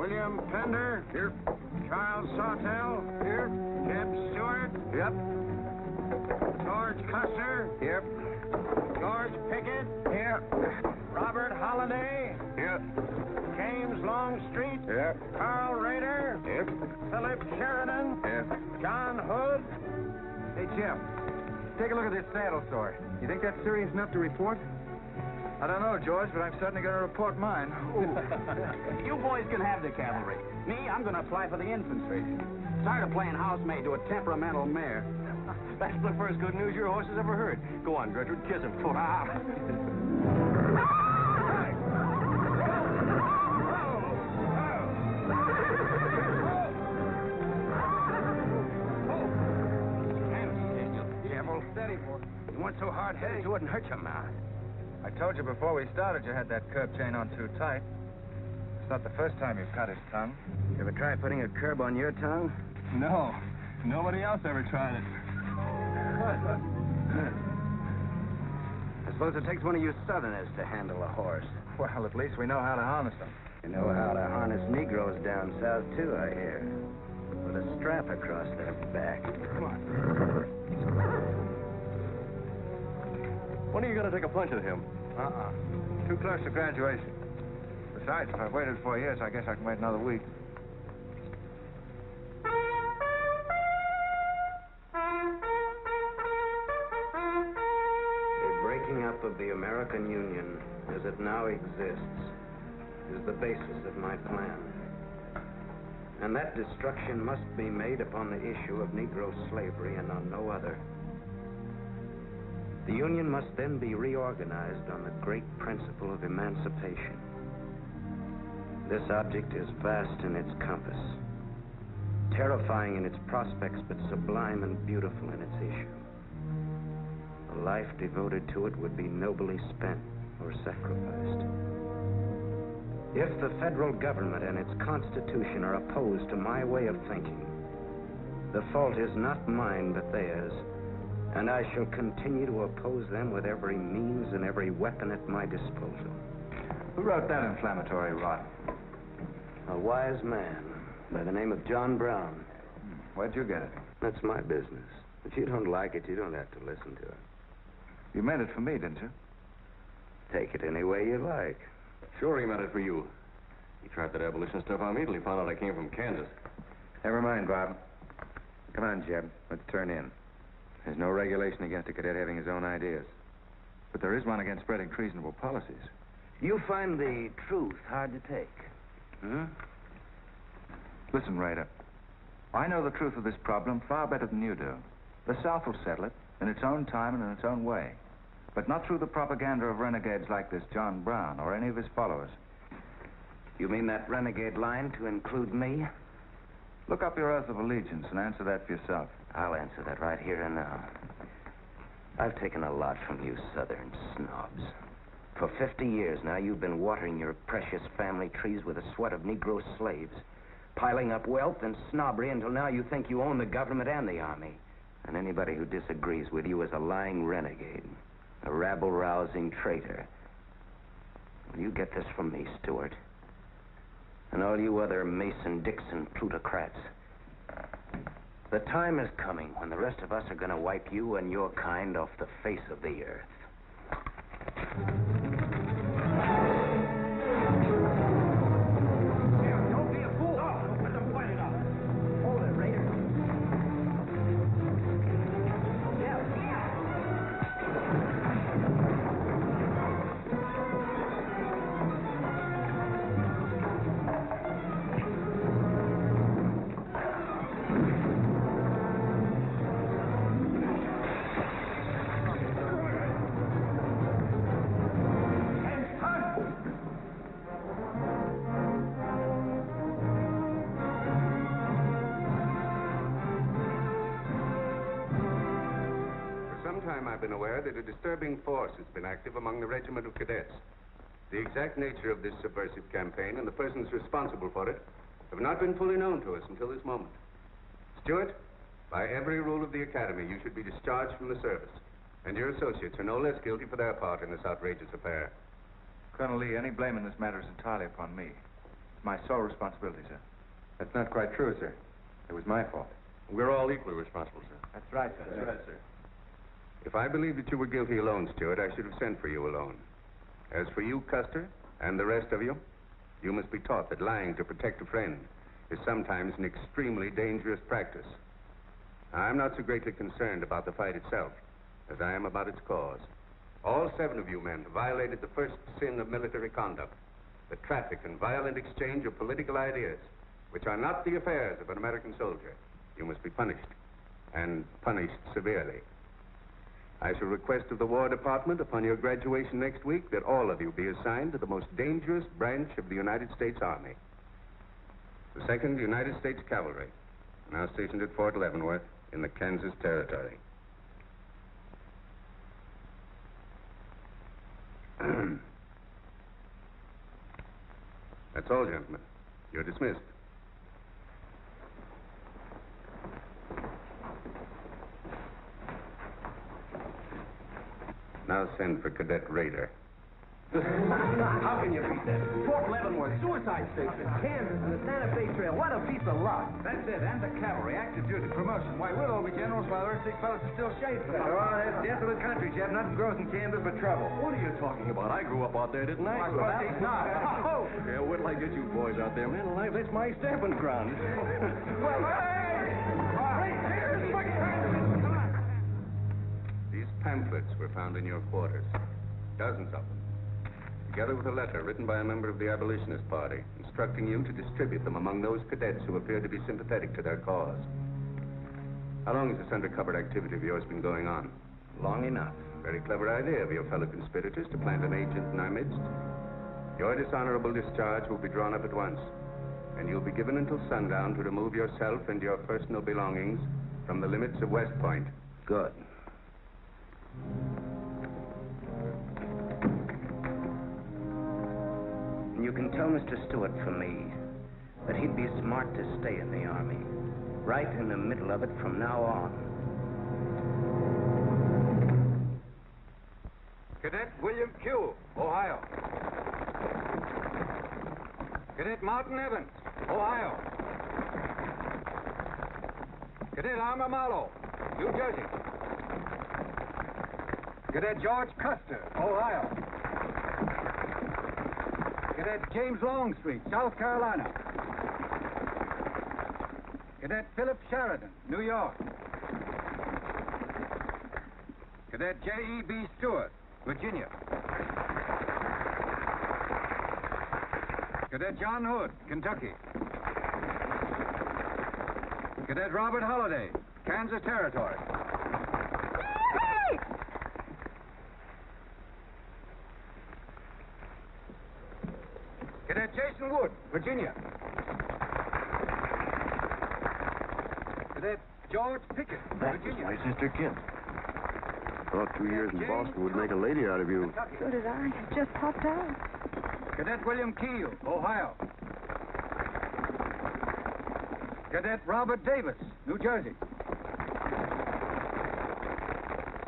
William Pender. Here. Charles Sawtell. Here. Jeb Stewart. Yep. George Custer. Yep. George Pickett. Here. Robert Holliday. Yep. James Longstreet. Yep. Carl Rader. Yep. Philip Sheridan. Yep. John Hood. Hey, Jim. Take a look at this saddle sore. You think that's serious enough to report? I don't know, George, but I'm certainly going to report mine. You boys can have the cavalry. Me, I'm going to apply for the infantry. Tired of playing housemaid to a temperamental mare. That's the first good news your horse has ever heard. Go on, Gertrude, kiss him. Devil, steady, boy. You weren't so hard-headed, you wouldn't hurt your mouth. I told you before we started you had that curb chain on too tight. It's not the first time you've cut his tongue. You ever try putting a curb on your tongue? No, nobody else ever tried it. I suppose it takes one of you Southerners to handle a horse. Well, at least we know how to harness them. You know how to harness Negroes down south, too, I hear. With a strap across their back. Come on. When are you going to take a punch at him? Too close to graduation. Besides, if I've waited 4 years, I guess I can wait another week. The breaking up of the American Union, as it now exists, is the basis of my plan. And that destruction must be made upon the issue of Negro slavery and on no other. The Union must then be reorganized on the great principle of emancipation. This object is vast in its compass, terrifying in its prospects, but sublime and beautiful in its issue. A life devoted to it would be nobly spent or sacrificed. If the federal government and its constitution are opposed to my way of thinking, the fault is not mine, but theirs. And I shall continue to oppose them with every means and every weapon at my disposal. Who wrote that inflammatory rot? A wise man by the name of John Brown. Where'd you get it? That's my business. If you don't like it, you don't have to listen to it. You meant it for me, didn't you? Take it any way you like. Sure he meant it for you. He tried that abolition stuff on me till he found out I came from Kansas. Never mind, Bob. Come on, Jeb. Let's turn in. There's no regulation against a cadet having his own ideas. But there is one against spreading treasonable policies. You find the truth hard to take, huh? Listen, Rader. I know the truth of this problem far better than you do. The South will settle it in its own time and in its own way. But not through the propaganda of renegades like this John Brown or any of his followers. You mean that renegade line to include me? Look up your oath of allegiance and answer that for yourself. I'll answer that right here and now. I've taken a lot from you Southern snobs. For 50 years now, you've been watering your precious family trees with the sweat of Negro slaves, piling up wealth and snobbery until now you think you own the government and the army. And anybody who disagrees with you is a lying renegade, a rabble-rousing traitor. Well, you get this from me, Stewart. And all you other Mason-Dixon plutocrats. The time is coming when the rest of us are going to wipe you and your kind off the face of the earth. Don't be a fool! Let them fight it out. Hold it, Raider. I've been aware that a disturbing force has been active among the regiment of cadets. The exact nature of this subversive campaign and the persons responsible for it have not been fully known to us until this moment. Stewart, by every rule of the academy, you should be discharged from the service. And your associates are no less guilty for their part in this outrageous affair. Colonel Lee, any blame in this matter is entirely upon me. It's my sole responsibility, sir. That's not quite true, sir. It was my fault. We're all equally responsible, sir. That's right, sir. That's right, sir. If I believed that you were guilty alone, Stewart, I should have sent for you alone. As for you, Custer, and the rest of you, you must be taught that lying to protect a friend is sometimes an extremely dangerous practice. I'm not so greatly concerned about the fight itself as I am about its cause. All 7 of you men have violated the first sin of military conduct, the traffic and violent exchange of political ideas, which are not the affairs of an American soldier. You must be punished, and punished severely. I shall request of the War Department upon your graduation next week that all of you be assigned to the most dangerous branch of the United States Army. The 2nd United States Cavalry, now stationed at Fort Leavenworth in the Kansas Territory. That's all, gentlemen. You're dismissed. Now send for Cadet Raider. How can you beat that? Fort Leavenworth, Suicide Station, Kansas, and the Santa Fe Trail. What a piece of luck. That's it, and the cavalry, active duty, promotion. Why, we'll all be generals while the rest of these fellas are still shaped. Oh, that's desolate country, Jeff. Nothing grows in Kansas but trouble. What are you talking about? I grew up out there, didn't I? Why, of course he's not. Oh! Yeah, wait till I get you boys out there, man. Alive, that's my stamping ground. Well, hey! These pamphlets were found in your quarters. Dozens of them. Together with a letter written by a member of the Abolitionist Party, instructing you to distribute them among those cadets who appear to be sympathetic to their cause. How long has this undercover activity of yours been going on? Long enough. Very clever idea of your fellow conspirators to plant an agent in our midst. Your dishonorable discharge will be drawn up at once, and you'll be given until sundown to remove yourself and your personal belongings from the limits of West Point. Good. You can tell Mr. Stewart from me that he'd be smart to stay in the Army, right in the middle of it from now on. Cadet William Q., Ohio. Cadet Martin Evans, Ohio. Cadet Arma Marlowe, New Jersey. Cadet George Custer, Ohio. Cadet James Longstreet, South Carolina. Cadet Philip Sheridan, New York. Cadet J.E.B. Stewart, Virginia. Cadet John Hood, Kentucky. Cadet Robert Holliday, Kansas Territory. Cadet Jason Wood, Virginia. Cadet George Pickett, Virginia. My sister Kit. Thought 2 years in Boston would make a lady out of you. Kentucky. So did I. Just popped out. Cadet William Keel, Ohio. Cadet Robert Davis, New Jersey.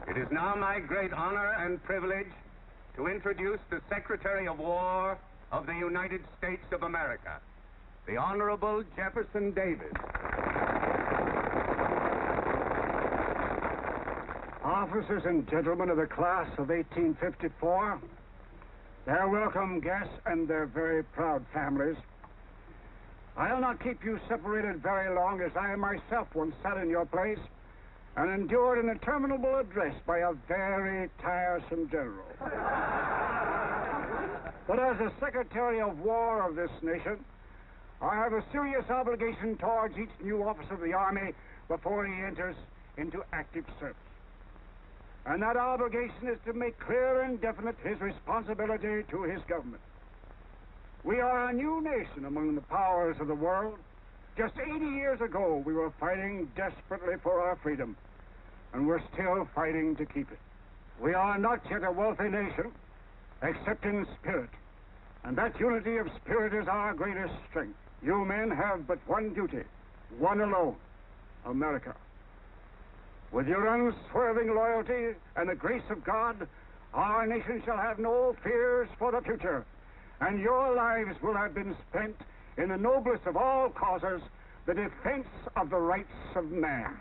It is now my great honor and privilege to introduce the Secretary of War of the United States of America, the Honorable Jefferson Davis. Officers and gentlemen of the class of 1854, their welcome guests and their very proud families, I'll not keep you separated very long, as I myself once sat in your place and endured an interminable address by a very tiresome general. But as the Secretary of War of this nation, I have a serious obligation towards each new officer of the Army before he enters into active service. And that obligation is to make clear and definite his responsibility to his government. We are a new nation among the powers of the world. Just 80 years ago, we were fighting desperately for our freedom, and we're still fighting to keep it. We are not yet a wealthy nation, except in spirit, and that unity of spirit is our greatest strength. You men have but one duty, one alone: America. With your unswerving loyalty and the grace of God, our nation shall have no fears for the future, and your lives will have been spent in the noblest of all causes, the defense of the rights of man.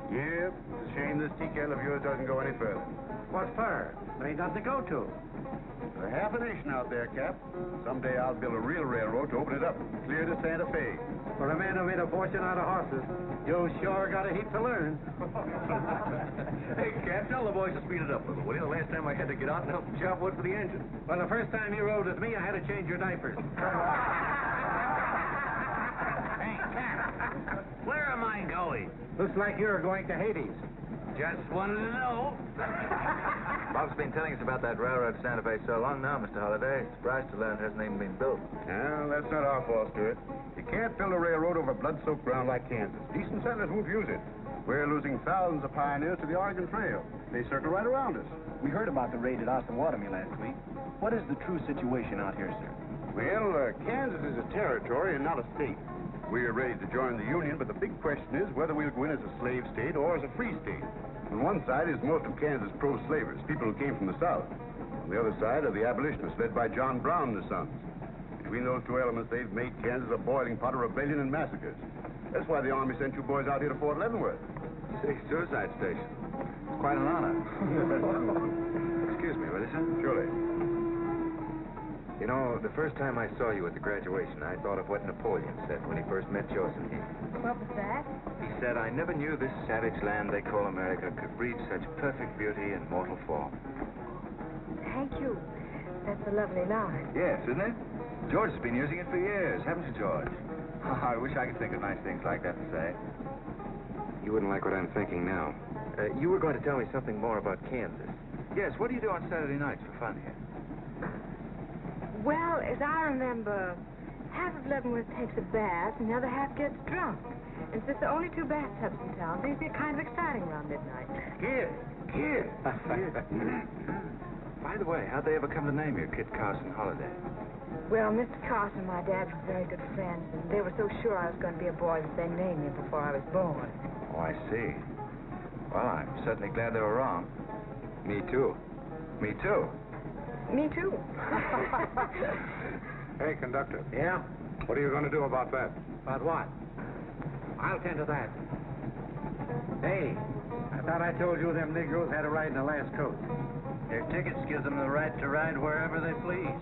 Yep, it's a shame this tea kettle of yours doesn't go any further. What for? There ain't nothing to go to. There's half a nation out there, Cap. Someday I'll build a real railroad to open it up, clear to Santa Fe. For a man who made a fortune out of horses, you sure got a heap to learn. Hey, Cap, tell the boys to speed it up a little, will you? The last time I had to get out and help the job was for the engine. Well, the first time you rode with me, I had to change your diapers. Hey, Cap, where am I going? Looks like you're going to Hades. Just wanted to know. Bob's been telling us about that railroad to Santa Fe so long now, Mr. Holliday. Surprised to learn it hasn't even been built. Well, that's not our fault, Stuart. You can't build a railroad over blood-soaked ground like Kansas. Decent settlers won't use it. We're losing thousands of pioneers to the Oregon Trail. They circle right around us. We heard about the raid at Osawatomie last week. What is the true situation out here, sir? Well, Kansas is a territory and not a state. We're ready to join the Union, but the big question is whether we'll go in as a slave state or as a free state. On one side is most of Kansas pro-slavers, people who came from the South. On the other side are the abolitionists led by John Brown and the Sons. Between those two elements, they've made Kansas a boiling pot of rebellion and massacres. That's why the Army sent you boys out here to Fort Leavenworth. See, suicide station. It's quite an honor. Excuse me, will you, sir? Surely. You know, the first time I saw you at the graduation, I thought of what Napoleon said when he first met Josephine. What was that? He said, I never knew this savage land they call America could breed such perfect beauty in mortal form. Thank you. That's a lovely line. Yes, isn't it? George has been using it for years, haven't you, George? I wish I could think of nice things like that to say. You wouldn't like what I'm thinking now. You were going to tell me something more about Kansas. Yes, what do you do on Saturday nights for fun here? Well, as I remember, half of Leavenworth takes a bath and the other half gets drunk. And since there are only 2 bathtubs in town, things get kind of exciting around midnight. Kid! By the way, how'd they ever come to name you Kit Carson Holliday? Well, Mr. Carson and my dad were very good friends, and they were so sure I was going to be a boy that they named me before I was born. Oh, I see. Well, I'm certainly glad they were wrong. Me too. Me too. Me too. Hey, conductor. Yeah? What are you going to do about that? About what? I'll tend to that. Hey, I thought I told you them Negroes had a right in the last coach. Their tickets give them the right to ride wherever they please.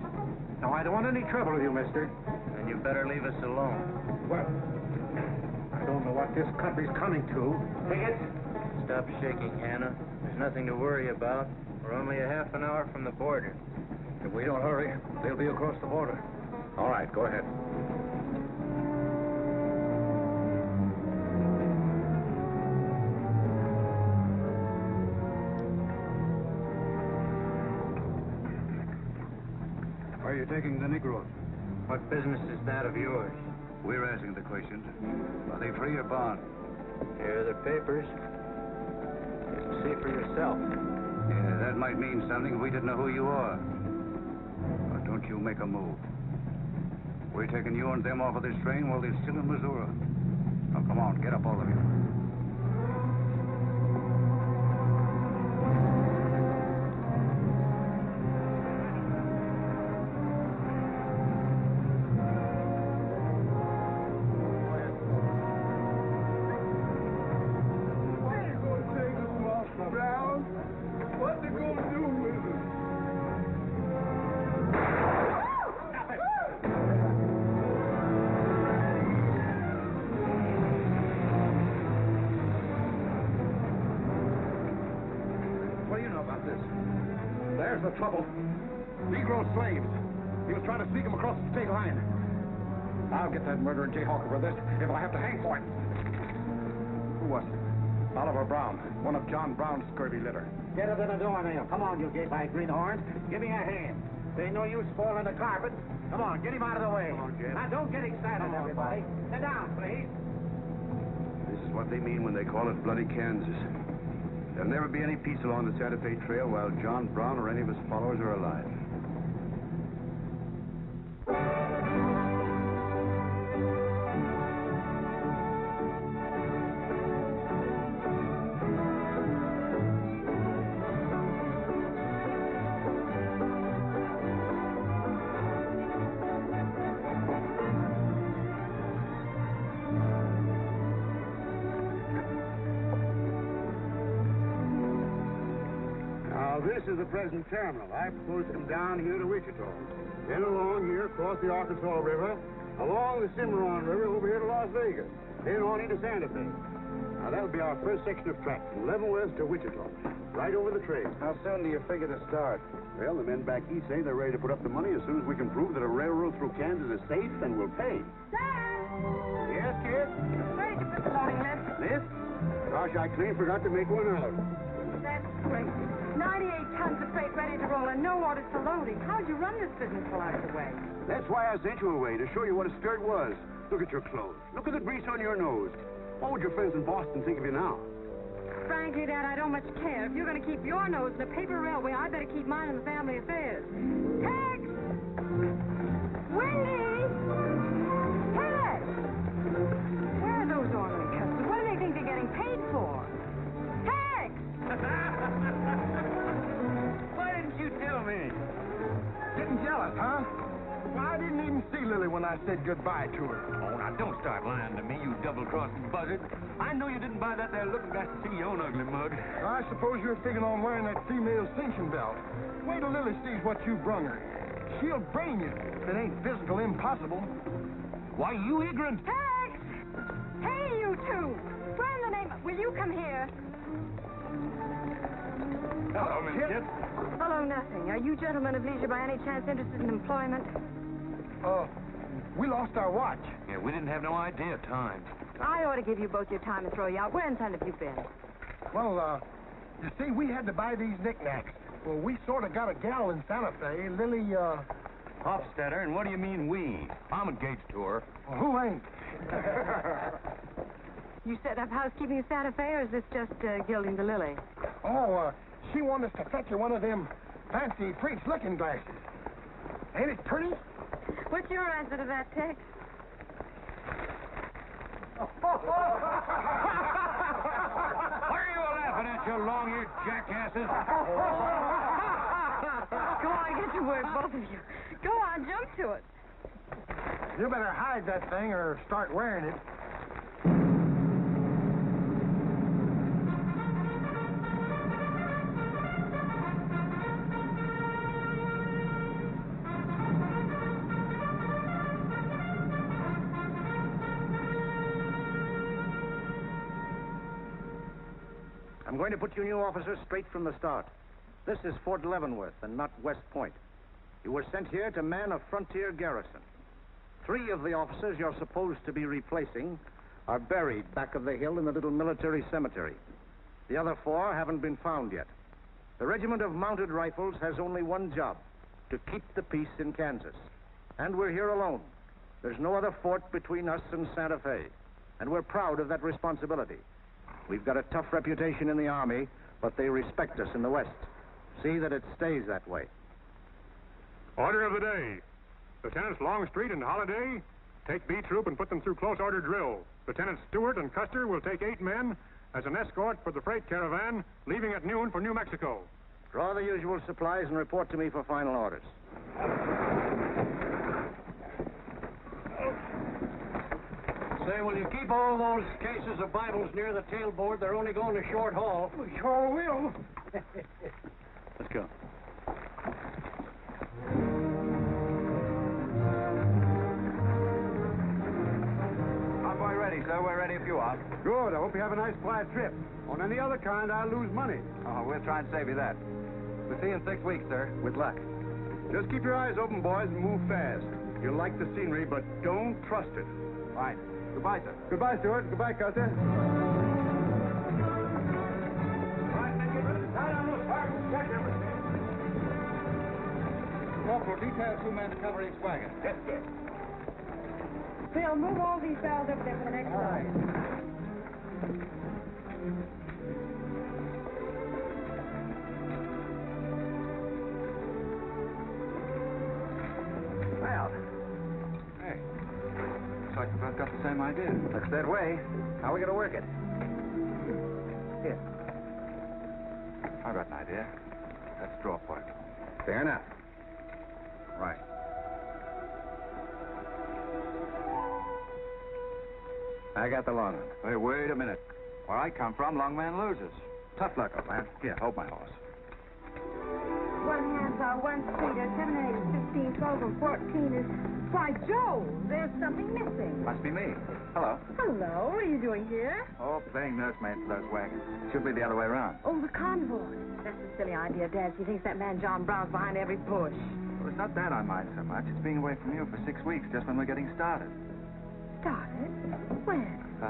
Now, I don't want any trouble with you, mister. And you better leave us alone. Well, I don't know what this country's coming to. Tickets? Stop shaking, Hannah. There's nothing to worry about. We're only a half an hour from the border. If we don't hurry, they'll be across the border. All right, go ahead. Where are you taking the Negroes? What business is that of yours? We're asking the questions. Are they free or bond? Here are the papers. Just see for yourself. Yeah, that might mean something if we didn't know who you are. But don't you make a move. We're taking you and them off of this train while they're still in Missouri. Now, come on, get up, all of you. There's the trouble. Negro slaves. He was trying to sneak them across the state line. I'll get that murdering jayhawker for this if I have to hang for it. Who was it? Oliver Brown, one of John Brown's scurvy litter. Get up in the doornail. Come on, you gay-eyed greenhorns. Give me a hand. There ain't no use spoiling the carpet. Come on, get him out of the way. Come on, Jim. Now, don't get excited, everybody. Sit down, please. This is what they mean when they call it bloody Kansas. There'll never be any peace along the Santa Fe Trail while John Brown or any of his followers are alive. This is the present terminal. I propose to come down here to Wichita, then along here across the Arkansas River, along the Cimarron River over here to Las Vegas, then on into Santa Fe. Now, that'll be our first section of track from Leavenworth to Wichita, right over the trail. How soon do you figure to start? Well, the men back east say they're ready to put up the money as soon as we can prove that a railroad through Kansas is safe and will pay. Dad! Yes, kid? Where did you put the loading list? This? Gosh, I clean forgot to make one out. That's great. 98 tons of freight ready to roll and no orders for loading. How'd you run this business while I was away? That's why I sent you away, to show you what a skirt was. Look at your clothes. Look at the grease on your nose. What would your friends in Boston think of you now? Frankly, Dad, I don't much care. If you're going to keep your nose in the paper railway, I better keep mine in the family affairs. Tex! Wendy! Tex! Where are those orderly customers? What do they think they're getting paid for? Tex! Why didn't you tell me? Getting jealous, huh? Well, I didn't even see Lily when I said goodbye to her. Oh, now, don't start lying to me, you double-crossing buzzard. I know you didn't buy that there looking glass to see your own ugly mug. I suppose you're figuring on wearing that female cinching belt. Wait till Lily sees what you brung her. She'll brain you if it ain't physical impossible. Why, you ignorant. Tex! Hey, you two! Where in the name of... Will you come here? Hello, Miss Kit. Hello, nothing. Are you gentlemen of leisure by any chance interested in employment? We lost our watch. Yeah, we didn't have no idea of time. I ought to give you both your time and throw you out. Where in town have you been? Well, you see, we had to buy these knickknacks. Well, we sort of got a gal in Santa Fe, Lily, Hofstetter, and what do you mean we? I'm engaged to her. well, who ain't? You set up housekeeping in Santa Fe, or is this just gilding the lily? She wanted us to fetch her one of them fancy French looking glasses. Ain't it pretty? What's your answer to that, Tex? What are you laughing at, you long-eared jackasses? Go on, get to work, both of you. Go on, jump to it. You better hide that thing or start wearing it. I'm going to put you new officers straight from the start. This is Fort Leavenworth and not West Point. You were sent here to man a frontier garrison. 3 of the officers you're supposed to be replacing are buried back of the hill in the little military cemetery. The other 4 haven't been found yet. The Regiment of Mounted Rifles has only one job, to keep the peace in Kansas. And we're here alone. There's no other fort between us and Santa Fe, and we're proud of that responsibility. We've got a tough reputation in the Army, but they respect us in the West. See that it stays that way. Order of the day. Lieutenants Longstreet and Holliday take B Troop and put them through close order drill. Lieutenants Stewart and Custer will take 8 men as an escort for the freight caravan leaving at noon for New Mexico. Draw the usual supplies and report to me for final orders. Say, will you keep all those cases of Bibles near the tailboard? They're only going a short haul. We sure will. Let's go. Convoy ready, sir. We're ready if you are. Good. I hope you have a nice quiet trip. On any other kind, I'll lose money. Oh, we'll try and save you that. We'll see you in 6 weeks, sir. With luck. Just keep your eyes open, boys, and move fast. You'll like the scenery, but don't trust it. Fine. Goodbye, sir. Goodbye, Stuart. Goodbye, Custer. Corporal, detail 2 men to cover each wagon. Yes, sir. Phil, move all these barrels over there for the next line. Well. Hey. Looks like we both got the same idea. Looks that way. How are we going to work it? Here. I've got an idea. Let's draw for it. Fair enough. Right. I got the long one. Hey, wait a minute. Where I come from, long man loses. Tough luck, old man. Here, hold my horse. 1 handsaw, 1 streeter, 7 and 8 is 15, 12 and 14 is... Why, Joe, there's something missing. Must be me. Hello. Hello, what are you doing here? Oh, playing nursemaid for those wagons. Should be the other way around. Oh, the convoy. That's a silly idea, Dad. He thinks that man John Brown's behind every bush. Well, it's not that I mind so much. It's being away from you for 6 weeks just when we're getting started. Started? When?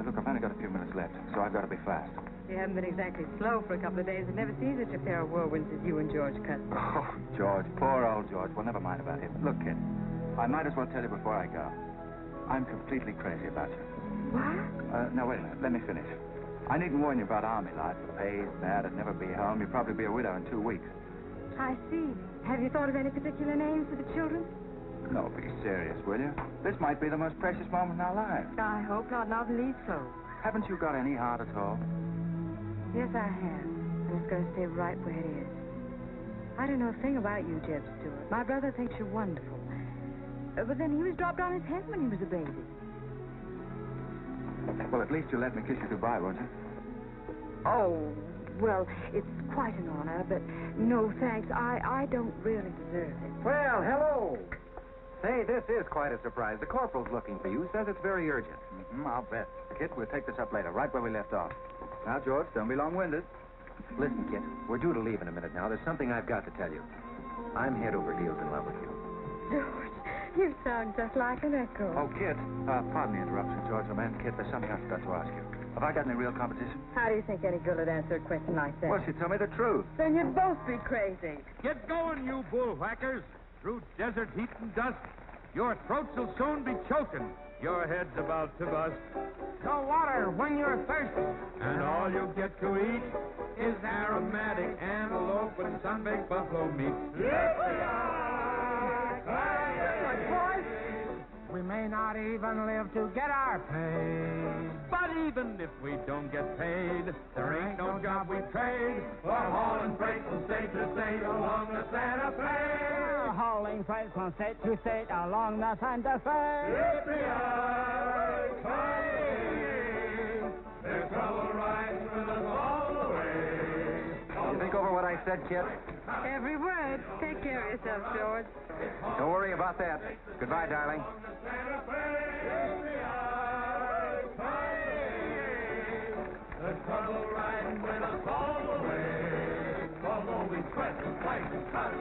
Look, I've only got a few minutes left, so I've got to be fast. You haven't been exactly slow for a couple of days. I've never seen such a pair of whirlwinds as you and George Custer. Oh, George. Poor old George. Well, never mind about him. Look, kid, I might as well tell you before I go. I'm completely crazy about you. What? Now, wait a minute. Let me finish. I needn't warn you about army life. The pay's bad. I'd never be home. You'd probably be a widow in 2 weeks. I see. Have you thought of any particular names for the children? No, be serious, will you? This might be the most precious moment in our lives. I hope not, not the least so. Haven't you got any heart at all? Yes, I have. And it's going to stay right where it is. I don't know a thing about you, Jeb Stewart. My brother thinks you're wonderful. But then he was dropped on his head when he was a baby. Well, at least you'll let me kiss you goodbye, won't you? Oh, well, it's quite an honor, but no thanks. I don't really deserve it. Well, hello. Hey, this is quite a surprise. The corporal's looking for you. Says it's very urgent. I'll bet. Kit, we'll take this up later, right where we left off. Now, George, don't be long-winded. Listen, Kit, we're due to leave in a minute now. There's something I've got to tell you. I'm head over heels in love with you. George, you sound just like an echo. Oh, Kit, pardon the interruption, George, old man. Kit, there's something I forgot to ask you. Have I got any real competition? How do you think any girl would answer a question like that? Well, she told me the truth. Then you'd both be crazy. Get going, you bullwhackers. Through desert heat and dust, your throats will soon be choking. Your head's about to bust. So water when you're thirsty. And all you get to eat is aromatic antelope and sun-baked buffalo meat. We may not even live to get our pay. But even if we don't get paid, there ain't no job we trade for hauling freight from state to state along the Santa Fe. Hauling freight from state to state along the Santa Fe. There's trouble riding with us all the way. You think over what I said, Kit? Every word. Take care of yourself, George. Don't worry about that. Goodbye, darling. The trouble riding with us all the way. Although we sweat and fight and cut,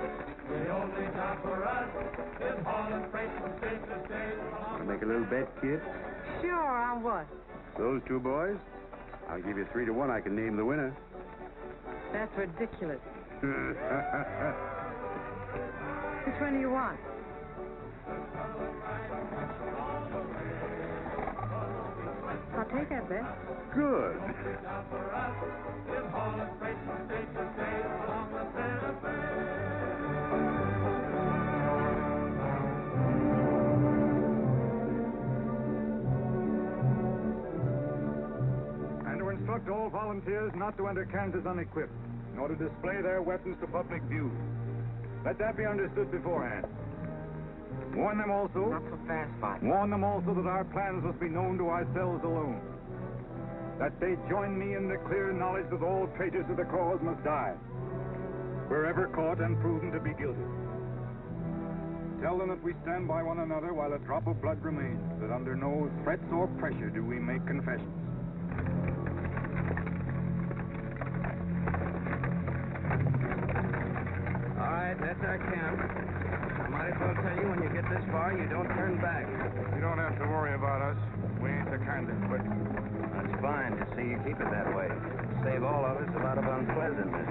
the only job for us is hauling freight from state to state. Make a little bet, kid? Sure, on what? Those 2 boys? I'll give you 3 to 1. I can name the winner. That's ridiculous. Which one do you want? I'll take our best. Good. And to instruct all volunteers not to enter Kansas unequipped, nor to display their weapons to public view. Let that be understood beforehand. Warn them also. Not so fast, Father. Warn them also that our plans must be known to ourselves alone. That they join me in the clear knowledge that all traitors of the cause must die, wherever caught and proven to be guilty. Tell them that we stand by one another while a drop of blood remains, that under no threats or pressure do we make confessions. All right, that's our camp. I might as well tell you when you get this far, you don't turn back. You don't have to worry about us. We ain't the kind that quit. That's fine to see you keep it that way. Save all of us a lot of unpleasantness.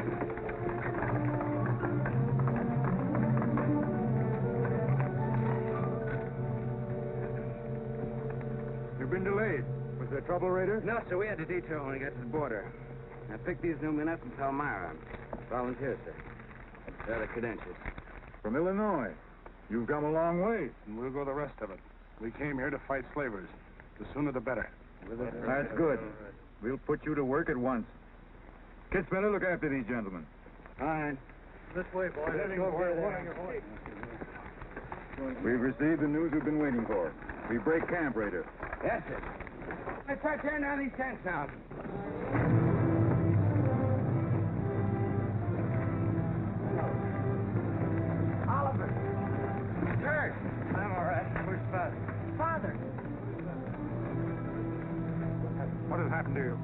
You've been delayed. Was there trouble, Raider? No, sir, we had to detour when we got to the border. I picked these new men up from Palmyra. Volunteers, sir. They're the credentials. From Illinois. You've come a long way. And we'll go the rest of it. We came here to fight slavers. The sooner the better. That's good. We'll put you to work at once. Kitzmiller, look after these gentlemen. Fine. This way, boys. We've received the news we've been waiting for. We break camp, Raider. Yes, sir. Let's start tearing down these tents now. Oliver. Kurt. I'm all right. Where's Father? Father. What has happened to you?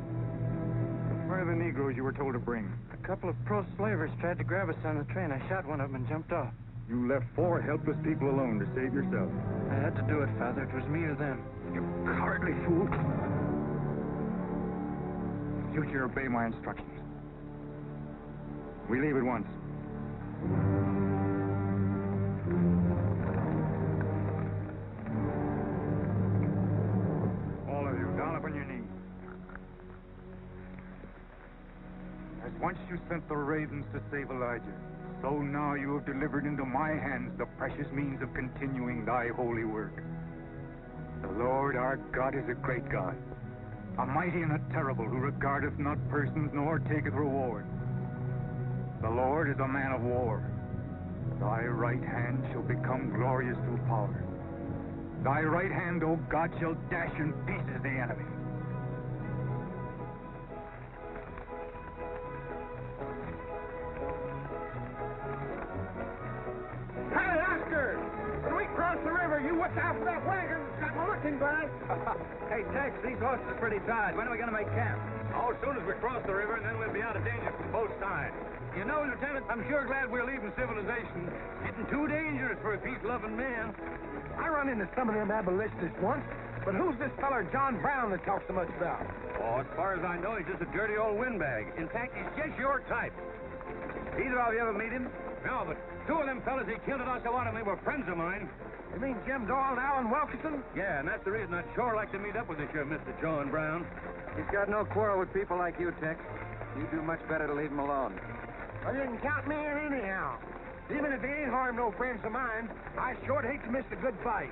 Where are the Negroes you were told to bring? A couple of pro-slavers tried to grab us on the train. I shot one of them and jumped off. You left 4 helpless people alone to save yourself. I had to do it, Father. It was me or them. You cowardly fool. You should obey my instructions. We leave at once. All of you, down upon your knees. As once you sent the ravens to save Elijah, so now you have delivered into my hands the precious means of continuing thy holy work. The Lord our God is a great God, a mighty and a terrible, who regardeth not persons nor taketh reward. The Lord is a man of war. Thy right hand shall become glorious through power. Thy right hand, O God, shall dash in pieces the enemy. Hey, Oscar! When we cross the river, you watch out for that wagon that's got my looking glass. Hey, Tex, these horses are pretty tired. When are we going to make camp? Oh, as soon as we cross the river, and then we'll be out of danger from both sides. You know, Lieutenant, I'm sure glad we're leaving civilization. It's getting too dangerous for a peace-loving man. I run into some of them abolitionists once, but who's this feller John Brown that talks so much about? Oh, as far as I know, he's just a dirty old windbag. In fact, he's just your type. Either of you ever meet him? No, but 2 of them fellas he killed at Osawatomie were friends of mine. You mean Jim Doyle and Alan Wilkinson? Yeah, and that's the reason I'd sure like to meet up with this here Mr. John Brown. He's got no quarrel with people like you, Tex. You do much better to leave him alone. Well, you can count me in anyhow. Even if he ain't harmed no friends of mine, I sure hate to miss a good fight.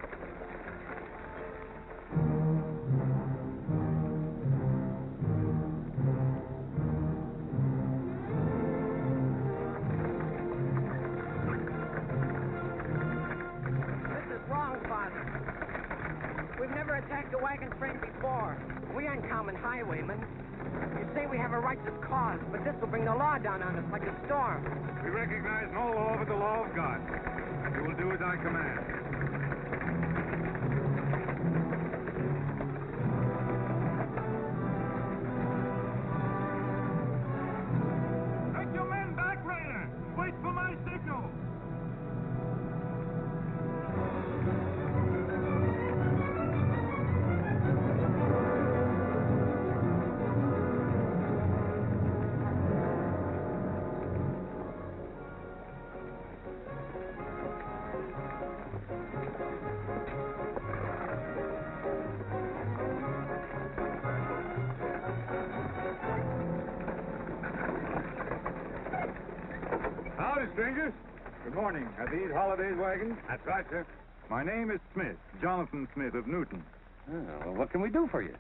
This is wrong, Father. We've never attacked a wagon train before. We aren't common highwaymen. You say we have a righteous cause, but this will bring the law down on us like a storm. We recognize no law but the law of God. You will do as I command. Take your men back, Raider. Wait for my signal. strangers. Good morning. Are these Holiday's wagons? That's right, sir. My name is Smith, Jonathan Smith of Newton. Well, what can we do for you?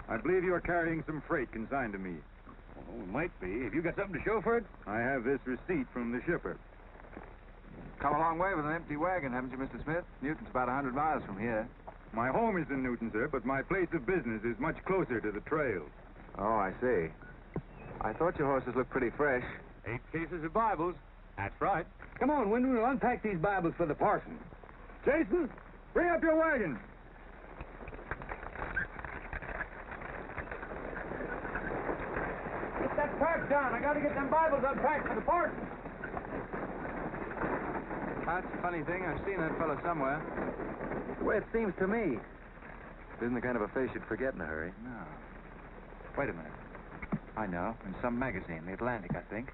I believe you are carrying some freight consigned to me. Oh, we might be. Have you got something to show for it? I have this receipt from the shipper. Come a long way with an empty wagon, haven't you, Mr. Smith? Newton's about 100 miles from here. My home is in Newton, sir, but my place of business is much closer to the trail. Oh, I see. I thought your horses looked pretty fresh. 8 cases of Bibles. That's right. Come on, Wyndham, we'll unpack these Bibles for the parson. Jason, bring up your wagon. Get that pack down. I got to get them Bibles unpacked for the parson. That's a funny thing. I've seen that fellow somewhere. The way it seems to me. It isn't the kind of a face you'd forget in a hurry. No. Wait a minute. I know. In some magazine, The Atlantic, I think.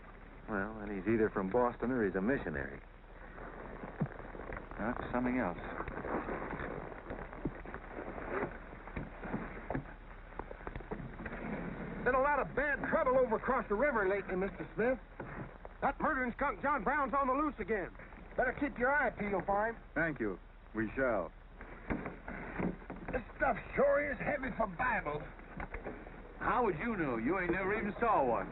Well, and he's either from Boston or he's a missionary. No, it's something else. Been a lot of bad trouble over across the river lately, Mr. Smith. That murdering skunk John Brown's on the loose again. Better keep your eye peeled for him. Thank you. We shall. This stuff sure is heavy for Bibles. How would you know? You ain't never even saw one.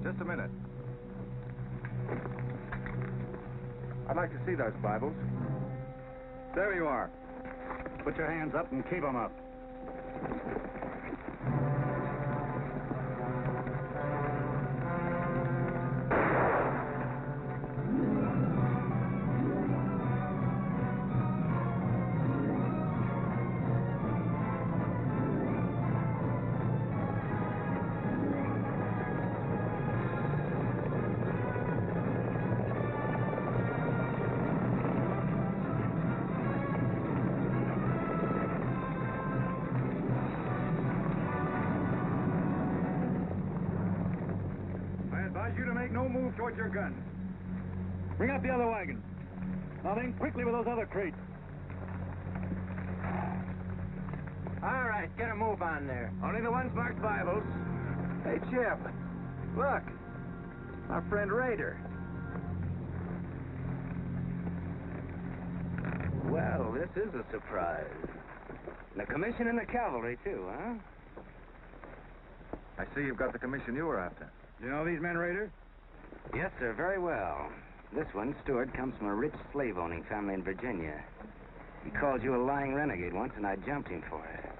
Just a minute. I'd like to see those Bibles. There you are. Put your hands up and keep 'em up. You to make no move towards your guns. Bring up the other wagon. Now then, quickly with those other crates. All right, get a move on there. Only the ones marked Bibles. Hey, Chip. Look. Our friend Rader. Well, this is a surprise. And a commission in the cavalry, too, huh? I see you've got the commission you were after. You know these men, Rader? Yes, sir, very well. This one, Stewart, comes from a rich slave-owning family in Virginia. He called you a lying renegade once, and I jumped him for it.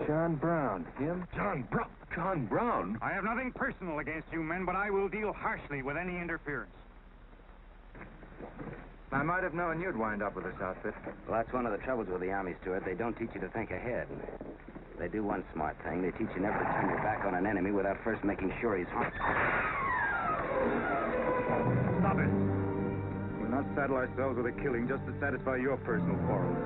John Brown. Him? John Brown? I have nothing personal against you men, but I will deal harshly with any interference. I might have known you'd wind up with this outfit. Well, that's one of the troubles with the Army, Stewart. They don't teach you to think ahead. They do one smart thing. They teach you never to turn your back on an enemy without first making sure he's harmed. Stop it. We'll not saddle ourselves with a killing just to satisfy your personal quarrels.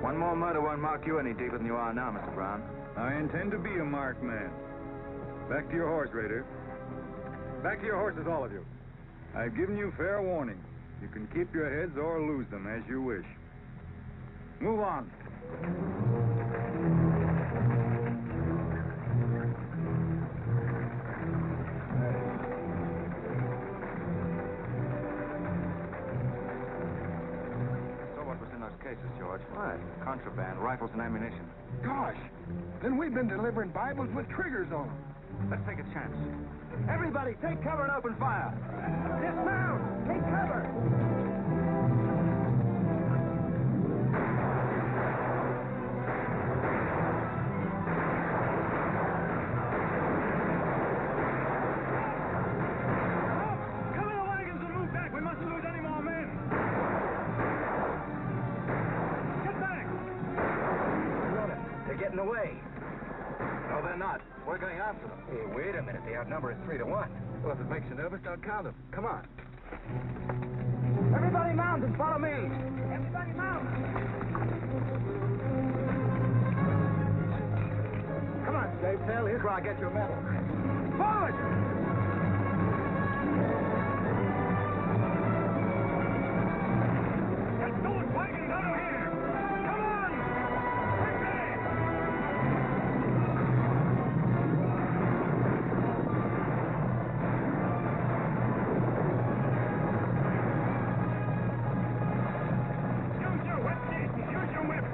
One more murder won't mark you any deeper than you are now, Mr. Brown. I intend to be a marked man. Back to your horse, Rader. Back to your horses, all of you. I've given you fair warning. You can keep your heads or lose them as you wish. Move on. Cases, George. What? Contraband, rifles and ammunition. Gosh, then we've been delivering Bibles with triggers on them. Let's take a chance. Everybody, take cover and open fire. Dismount! Take cover! Cover the wagons and move back. We mustn't lose any more men. Getting away. No, they're not. We're going after them. Hey, wait a minute. They outnumber us 3 to 1. Well, if it makes you nervous, don't count them. Come on. Everybody mount and follow me. Everybody mount. Come on, Dave Tail. Here's where I'll get your medal. Forward! Get those wagons out of here! Come on! Use your whip, Jason! Use your whip!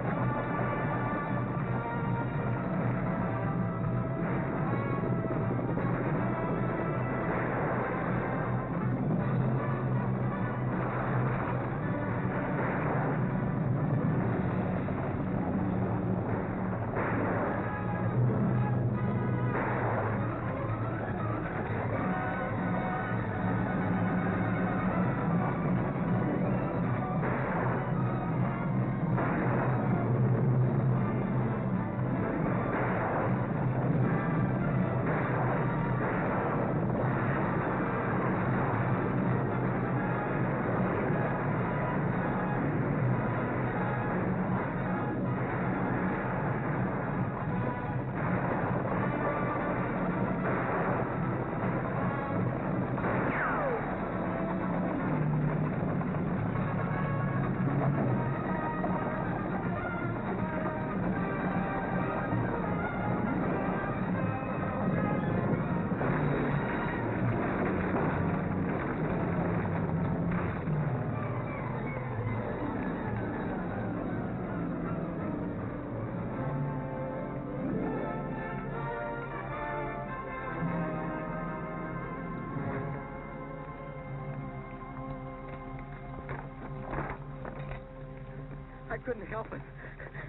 I couldn't help it.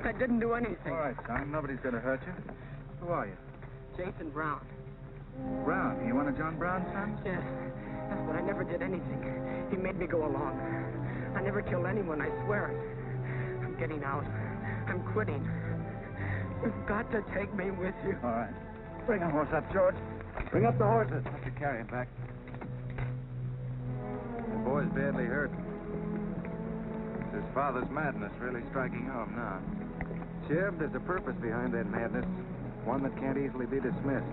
I didn't do anything. All right, son. Nobody's going to hurt you. Who are you? Jason Brown. Brown. You one of John Brown's sons? Yes. But I never did anything. He made me go along. I never killed anyone, I swear it. I'm getting out. I'm quitting. You've got to take me with you. All right. Bring a horse up, George. Bring up the horses. Have to carry him back. The boy's badly hurt. It's his father's madness really striking home now. Sheriff, there's a purpose behind that madness. One that can't easily be dismissed.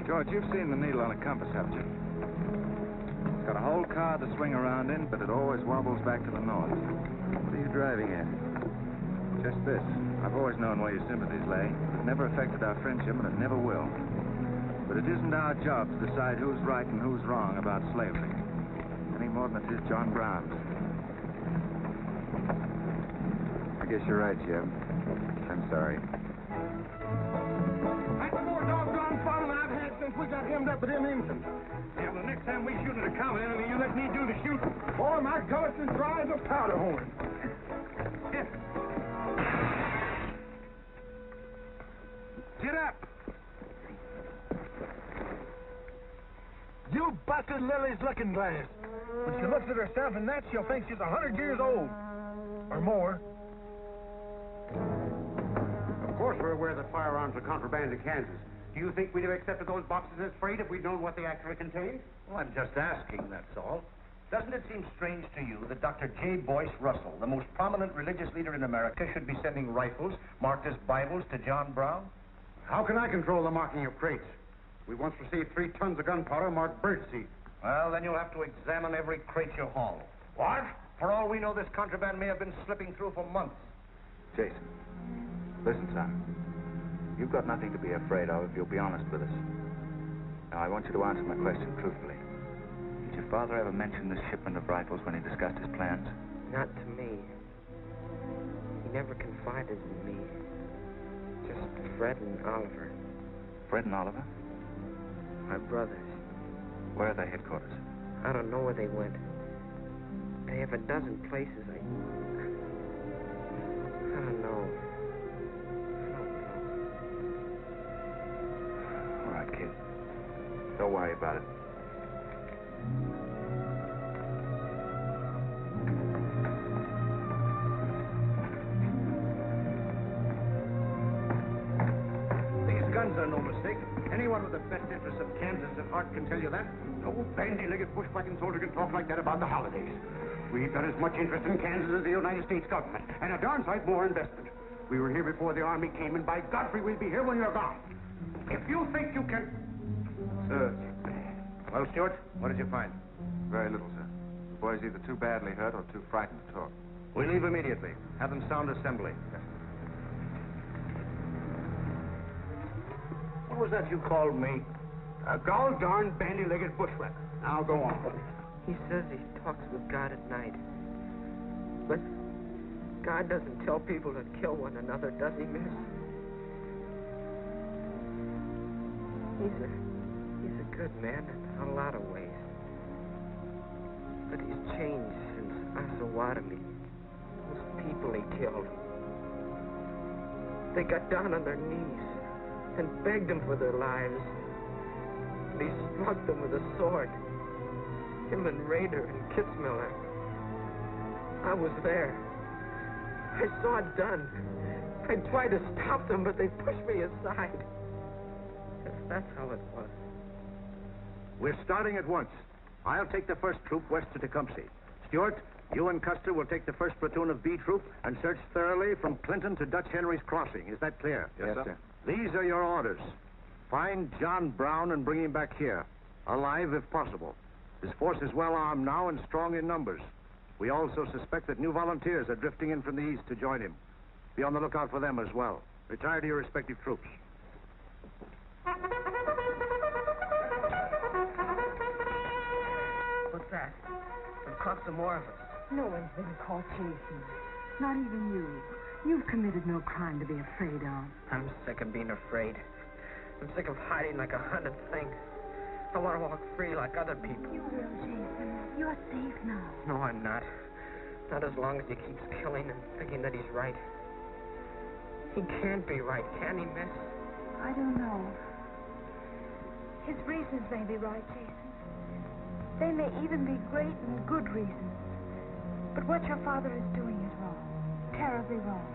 George, you've seen the needle on a compass, haven't you? It's got a whole car to swing around in, but it always wobbles back to the north. What are you driving at? Just this. I've always known where your sympathies lay. It never affected our friendship, and it never will. But it isn't our job to decide who's right and who's wrong about slavery. Any more than it is John Brown's. I guess you're right, Jim. I'm sorry. That's more doggone fun than I've had since we got hemmed up with them Indians. Yeah, well, the next time we shoot at a common enemy, you let me do the shooting. Boy, my gullet's as dry as a powder horn. Get up! You busted Lily's looking glass. When she looks at herself in that, she'll think she's 100 years old. Or more. Of course we're aware that firearms are contraband in Kansas. Do you think we'd have accepted those boxes as freight if we'd known what they actually contained? Well, I'm just asking, that's all. Doesn't it seem strange to you that Dr. J. Boyce Russell, the most prominent religious leader in America, should be sending rifles marked as Bibles to John Brown? How can I control the marking of crates? We once received 3 tons of gunpowder marked birdseed. Well, then you'll have to examine every crate you haul. What? For all we know, this contraband may have been slipping through for months. Jason, listen, son. You've got nothing to be afraid of if you'll be honest with us. Now, I want you to answer my question truthfully. Did your father ever mention this shipment of rifles when he discussed his plans? Not to me. He never confided in me. Just Fred and Oliver. Fred and Oliver? My brothers. Where are their headquarters? I don't know where they went. They have a dozen places. I don't know. All right, kid. Don't worry about it. These guns are no mistake. Anyone with the best interests of Kansas at heart can tell you that. No bandy-legged bushwhacking soldier can talk like that about the holidays. We've got as much interest in Kansas as the United States government, and a darn sight more investment. We were here before the Army came, and by Godfrey, we'll be here when you're gone. If you think you can... Sir. Well, Stewart, what did you find? Very little, sir. The boy's either too badly hurt or too frightened to talk. We leave immediately. Have them sound assembly. What was that you called me? A gall-darn bandy-legged bushwhacker. Now go on. He says he talks with God at night. But God doesn't tell people to kill one another, does he, miss? He's a good man in a lot of ways. But he's changed since Osawatomie. Those people he killed. They got down on their knees and begged him for their lives. And he struck them with a sword. Him and Raider and Kitzmiller. I was there. I saw it done. I tried to stop them, but they pushed me aside. That's how it was. We're starting at once. I'll take the first troop west to Tecumseh. Stewart, you and Custer will take the first platoon of B Troop and search thoroughly from Clinton to Dutch Henry's Crossing. Is that clear? Yes, sir. These are your orders. Find John Brown and bring him back here, alive if possible. His force is well armed now and strong in numbers. We also suspect that new volunteers are drifting in from the east to join him. Be on the lookout for them as well. Retire to your respective troops. What's that? There caught some more of us. No one's been caught, Jason. Not even you. You've committed no crime to be afraid of. I'm sick of being afraid. I'm sick of hiding like a hunted thing. I want to walk free like other people. You will, Jason. You're safe now. No, I'm not. Not as long as he keeps killing and thinking that he's right. He can't be right, can he, miss? I don't know. His reasons may be right, Jason. They may even be great and good reasons. But what your father is doing is wrong. Terribly wrong.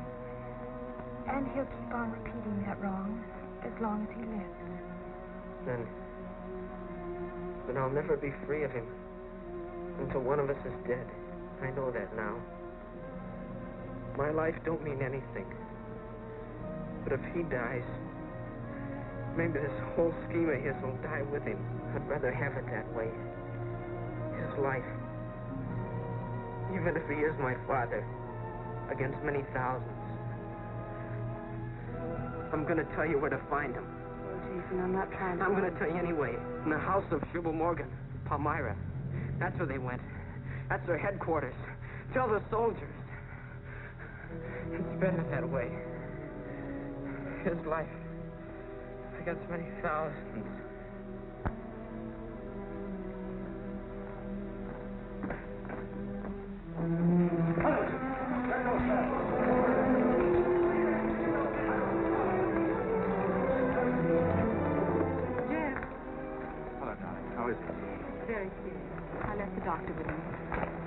And he'll keep on repeating that wrong as long as he lives. Then I'll never be free of him until one of us is dead. I know that now. My life don't mean anything. But if he dies, maybe this whole scheme of his will die with him. I'd rather have it that way. His life. Even if he is my father, against many thousands. I'm going to tell you where to find him. Oh, Jason, I'm not trying to... I'm going to tell you anyway. In the house of Jubal Morgan, Palmyra. That's where they went. That's their headquarters. Tell the soldiers. It's better that way. His life against many thousands. Very serious. I left the doctor with him.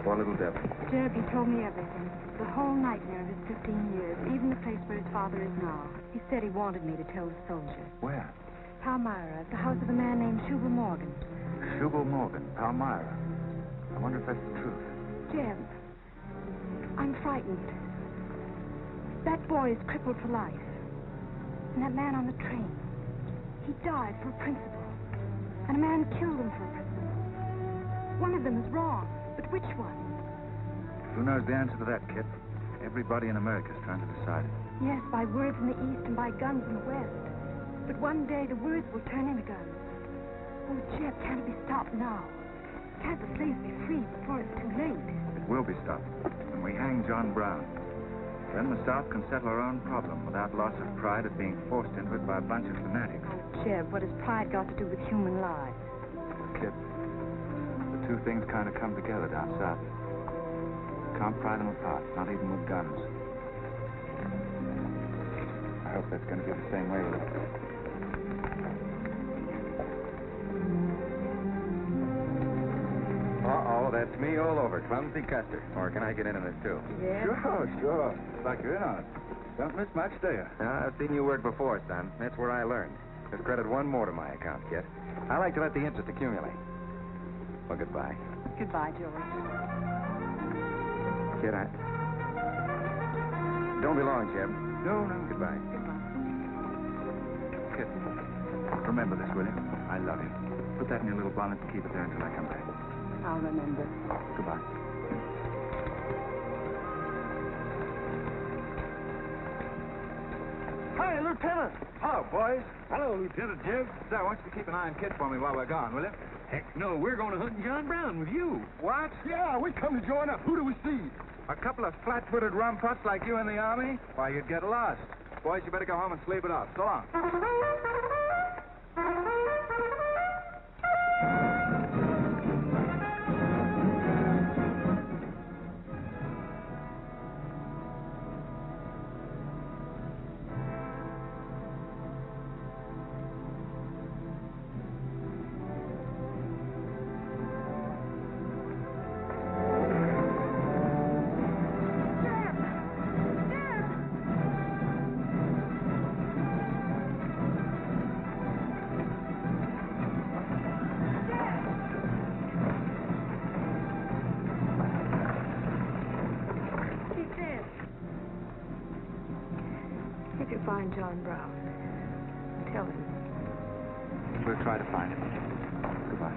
Poor little Deb. Jeb, he told me everything. The whole nightmare of his 15 years, even the place where his father is now. He said he wanted me to tell the soldiers. Where? Palmyra, at the house of a man named Jubal Morgan. Jubal Morgan, Palmyra. I wonder if that's the truth. Jeb, I'm frightened. That boy is crippled for life. And that man on the train, he died for a principle. And a man killed him for a principle. One of them is wrong, but which one? Who knows the answer to that, Kit? Everybody in America's trying to decide it. Yes, by words in the East and by guns in the West. But one day the words will turn into guns. Oh, Jeb, can't it be stopped now? Can't the slaves be freed before it's too late? It will be stopped when we hang John Brown. Then the South can settle our own problem without loss of pride at being forced into it by a bunch of fanatics. Oh, Jeb, what has pride got to do with human lives? Kit, the two things kind of come together down south. Can't pry them apart, not even with guns. I hope that's going to be the same way with us. Uh-oh, that's me all over. Clumsy Custer. Or can I get in on this, too? Yeah? Sure. Looks like you're in on it. Don't miss much, do you? I've seen you work before, son. That's where I learned. Just credit one more to my account, kid. I like to let the interest accumulate. Well, goodbye. Goodbye, George. Kid, Don't be long, Jeb. No. Goodbye. Goodbye. Kit, Remember this, will you? I love you. Put that in your little bonnet and keep it there until I come back. I'll remember. Goodbye. Hi, Lieutenant. Hello, boys. Hello, Lieutenant Jeb. Sir, why don't you keep an eye on Kid for me while we're gone, will you? Heck no, we're going to hunt John Brown with you. What? Yeah, we come to join up. Who do we see? A couple of flat-footed rumputs like you in the Army? Why, you'd get lost. Boys, you better go home and sleep it off. So long. If you find John Brown, tell him. We'll try to find him. Goodbye.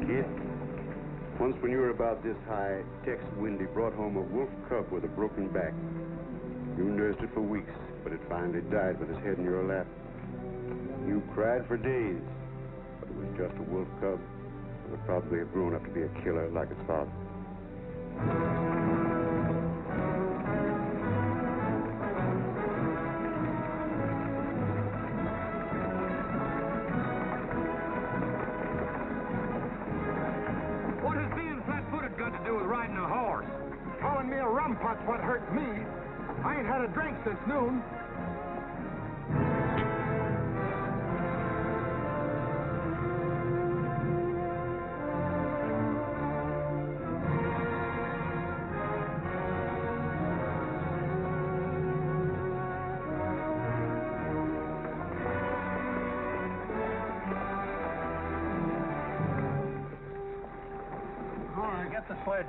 Kid, once when you were about this high, Tex Windy brought home a wolf cub with a broken back. You nursed it for weeks, but it finally died with its head in your lap. You cried for days, but it was just a wolf cub. It would probably have grown up to be a killer like its father. What has being flat-footed got to do with riding a horse? Calling me a rumput's what hurt me. I ain't had a drink since noon. All right, get the sledge.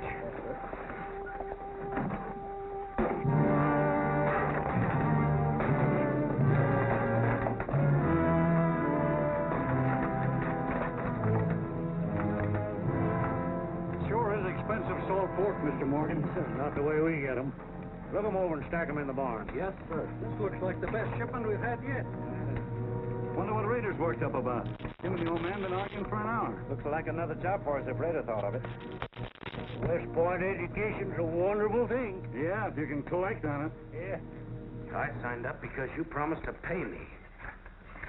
Sure is expensive salt pork, Mr. Morgan. Not the way we get them. Look them over and stack them in the barn. Yes, sir. This looks like the best shipment we've had yet. Wonder what Rader's worked up about. Him and the old man been arguing for an hour. Looks like another job for us if Rader thought of it. West Point education's a wonderful thing. Yeah, if you can collect on it. Yeah. I signed up because you promised to pay me.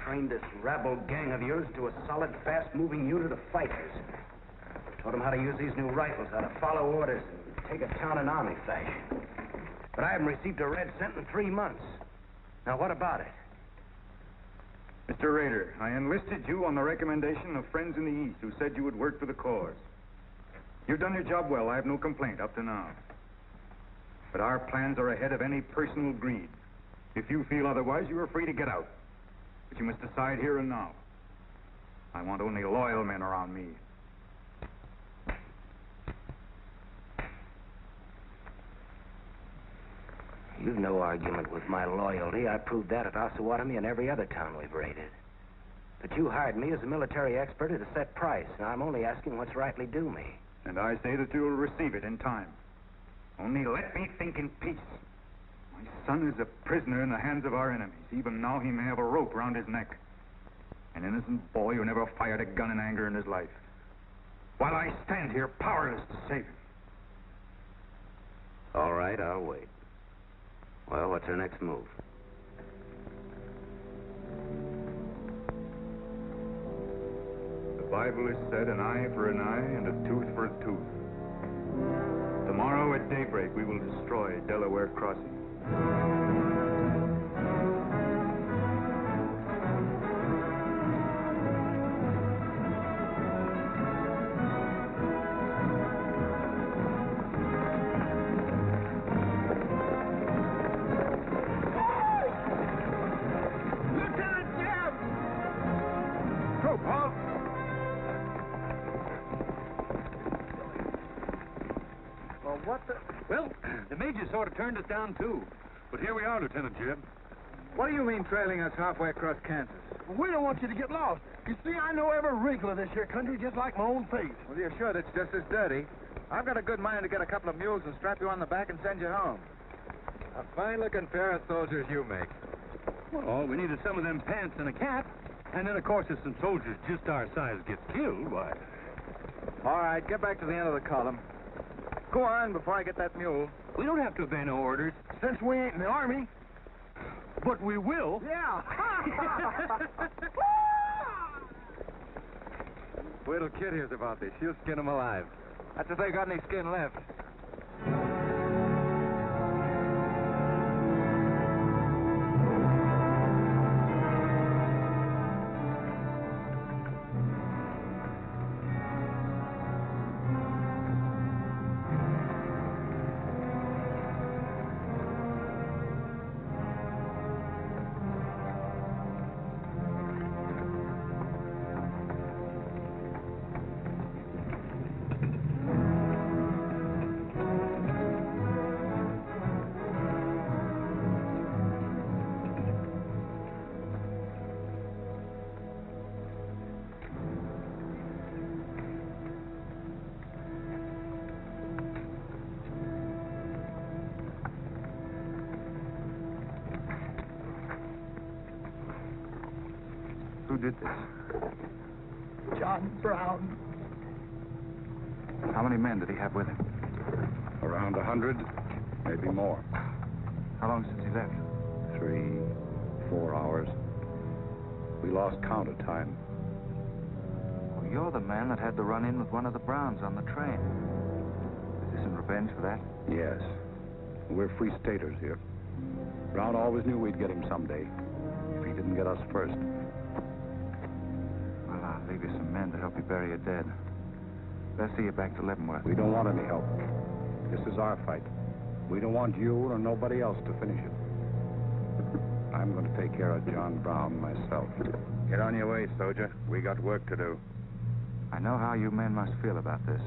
Trained this rabble gang of yours to a solid, fast-moving unit of fighters. Taught them how to use these new rifles, how to follow orders, and take a town in army fashion. But I haven't received a red cent in 3 months. Now, what about it? Mr. Rader, I enlisted you on the recommendation of friends in the East who said you would work for the cause. You've done your job well. I have no complaint up to now. But our plans are ahead of any personal greed. If you feel otherwise, you are free to get out. But you must decide here and now. I want only loyal men around me. You've no argument with my loyalty. I proved that at Osawatomie and every other town we've raided. But you hired me as a military expert at a set price. Now, I'm only asking what's rightly due me. And I say that you'll receive it in time. Only let me think in peace. My son is a prisoner in the hands of our enemies. Even now he may have a rope around his neck. An innocent boy who never fired a gun in anger in his life. While I stand here powerless to save him. All right, I'll wait. Well, what's our next move? The Bible has said an eye for an eye and a tooth for a tooth. Tomorrow at daybreak we will destroy Delaware Crossing. Halt! Well, what the... Well, the major sort of turned us down, too. But here we are, Lieutenant Jeb. What do you mean trailing us halfway across Kansas? We don't want you to get lost. You see, I know every wrinkle of this here country just like my own face. Well, you're sure that's just as dirty? I've got a good mind to get a couple of mules and strap you on the back and send you home. A fine-looking pair of soldiers you make. Well, all we need is some of them pants and a cap. And then, of course, if some soldiers just our size get killed, why... All right, get back to the end of the column. Go on before I get that mule. We don't have to obey no orders. Since we ain't in the Army. But we will. Yeah. Wait till Kid hears about this. She'll skin him alive. That's if they got any skin left. Who did this? John Brown. How many men did he have with him? Around 100, maybe more. How long since he left? 3, 4 hours. We lost count of time. Well, you're the man that had the run-in with one of the Browns on the train. Is this in revenge for that? Yes. We're free staters here. Brown always knew we'd get him someday, if he didn't get us first. Well, I'll leave you some men to help you bury your dead. Let's see you back to Leavenworth. We don't want any help. This is our fight. We don't want you or nobody else to finish it. I'm going to take care of John Brown myself. Get on your way, soldier. We got work to do. I know how you men must feel about this.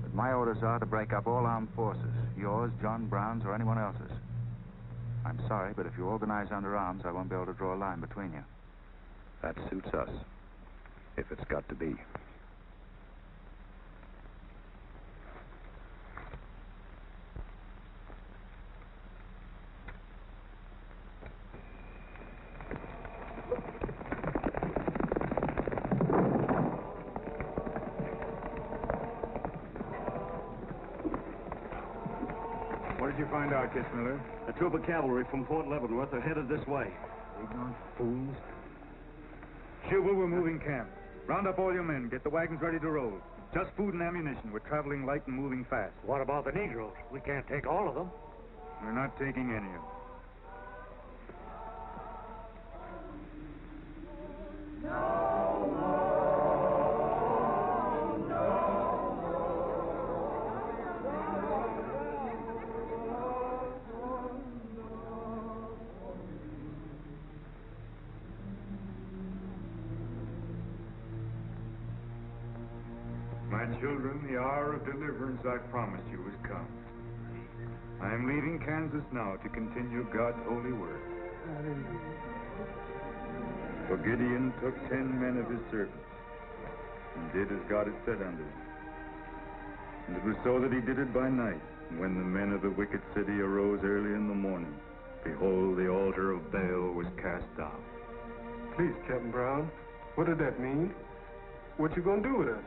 But my orders are to break up all armed forces. Yours, John Brown's, or anyone else's. I'm sorry, but if you organize under arms, I won't be able to draw a line between you. That suits us, if it's got to be. What did you find out, Kissmiller? A troop of cavalry from Fort Leavenworth are headed this way. Ignorant fools. Shubel, we're moving camp. Round up all your men. Get the wagons ready to roll. Just food and ammunition. We're traveling light and moving fast. What about the Negroes? We can't take all of them. We're not taking any of them. My children, the hour of deliverance I promised you has come. I am leaving Kansas now to continue God's holy work. For Gideon took 10 men of his servants and did as God had said unto him. And it was so that he did it by night. And when the men of the wicked city arose early in the morning, behold, the altar of Baal was cast down. Please, Captain Brown, what did that mean? What you gonna do with us?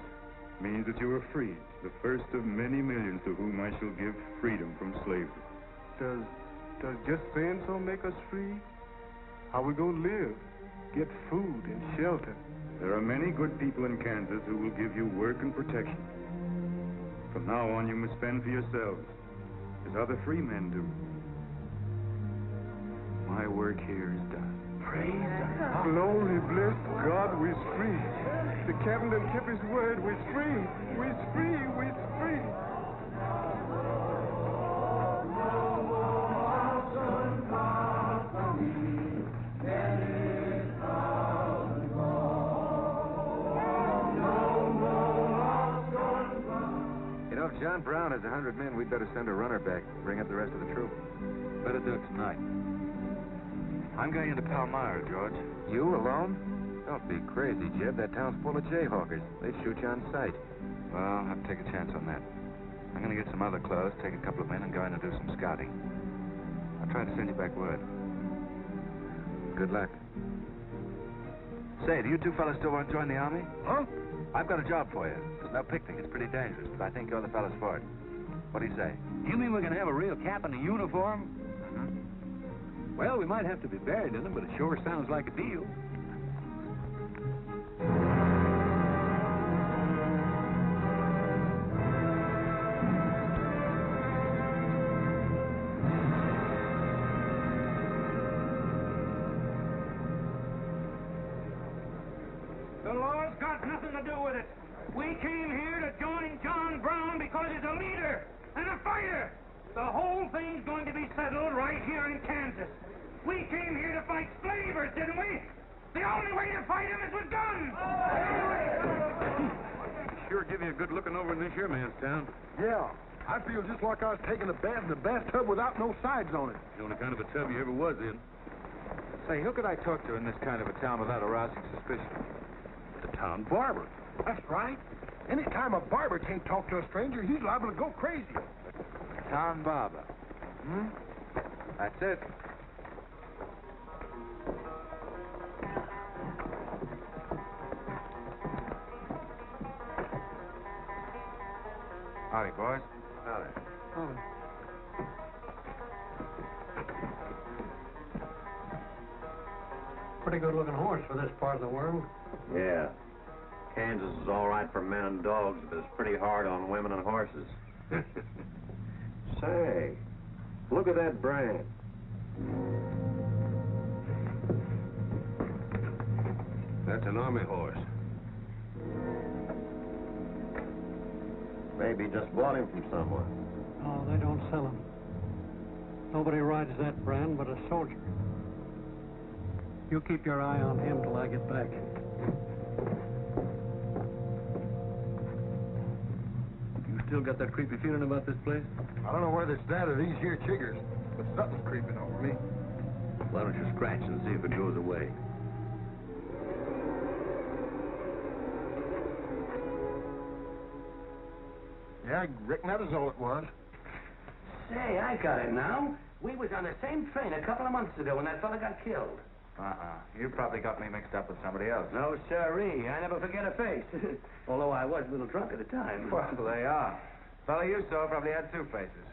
Means that you are freed, the first of many millions to whom I shall give freedom from slavery. Does just saying so make us free? How we gonna live? Get food and shelter? There are many good people in Kansas who will give you work and protection. From now on, you must fend for yourselves, as other free men do. My work here is done. Praise God. Glory, bless God, we're free. The captain done kept his word. We're free. We're free. We're free. if John Brown has 100 men, we'd better send a runner back, bring up the rest of the troop. Better do it tonight. I'm going into Palmyra, George. You alone? Don't be crazy, Jeb. That town's full of Jayhawkers. They'd shoot you on sight. Well, I'll have to take a chance on that. I'm going to get some other clothes, take a couple of men, and go in and do some scouting. I'll try to send you back word. Good luck. Say, do you two fellas still want to join the Army? Huh? I've got a job for you. There's no picnic. It's pretty dangerous, but I think you're the fellas for it. What do you say? You mean we're going to have a real cap and a uniform? Well, we might have to be buried in them, but it sure sounds like a deal. The law's got nothing to do with it. We came here to join John Brown because he's a leader and a fighter. The whole thing's going to be settled right here in Kansas. We came here to fight slavers, didn't we? The only way to fight them is with guns. Sure give you a good looking over in this here man's town. Yeah. I feel just like I was taking a bath in a bathtub without no sides on it. The only kind of a tub you ever was in. Say, who could I talk to in this kind of a town without arousing suspicion? The town barber. That's right. Anytime a barber can't talk to a stranger, he's liable to go crazy. Town barber. That's it. Howdy, boys. Howdy. Pretty good-looking horse for this part of the world. Yeah. Kansas is all right for men and dogs, but it's pretty hard on women and horses. Say, look at that brand. That's an army horse. Maybe just bought him from someone. Oh, they don't sell them. Nobody rides that brand but a soldier. You keep your eye on him till I get back. You still got that creepy feeling about this place? I don't know whether it's that or these here chiggers, but something's creeping over me. Why don't you scratch and see if it goes away? Yeah, I reckon that is all it was. Say, I got it now. We was on the same train a couple of months ago when that fella got killed. You probably got me mixed up with somebody else. No, sirree. I never forget a face. Although I was a little drunk at the time. Well, they are. Fellow you saw probably had two faces.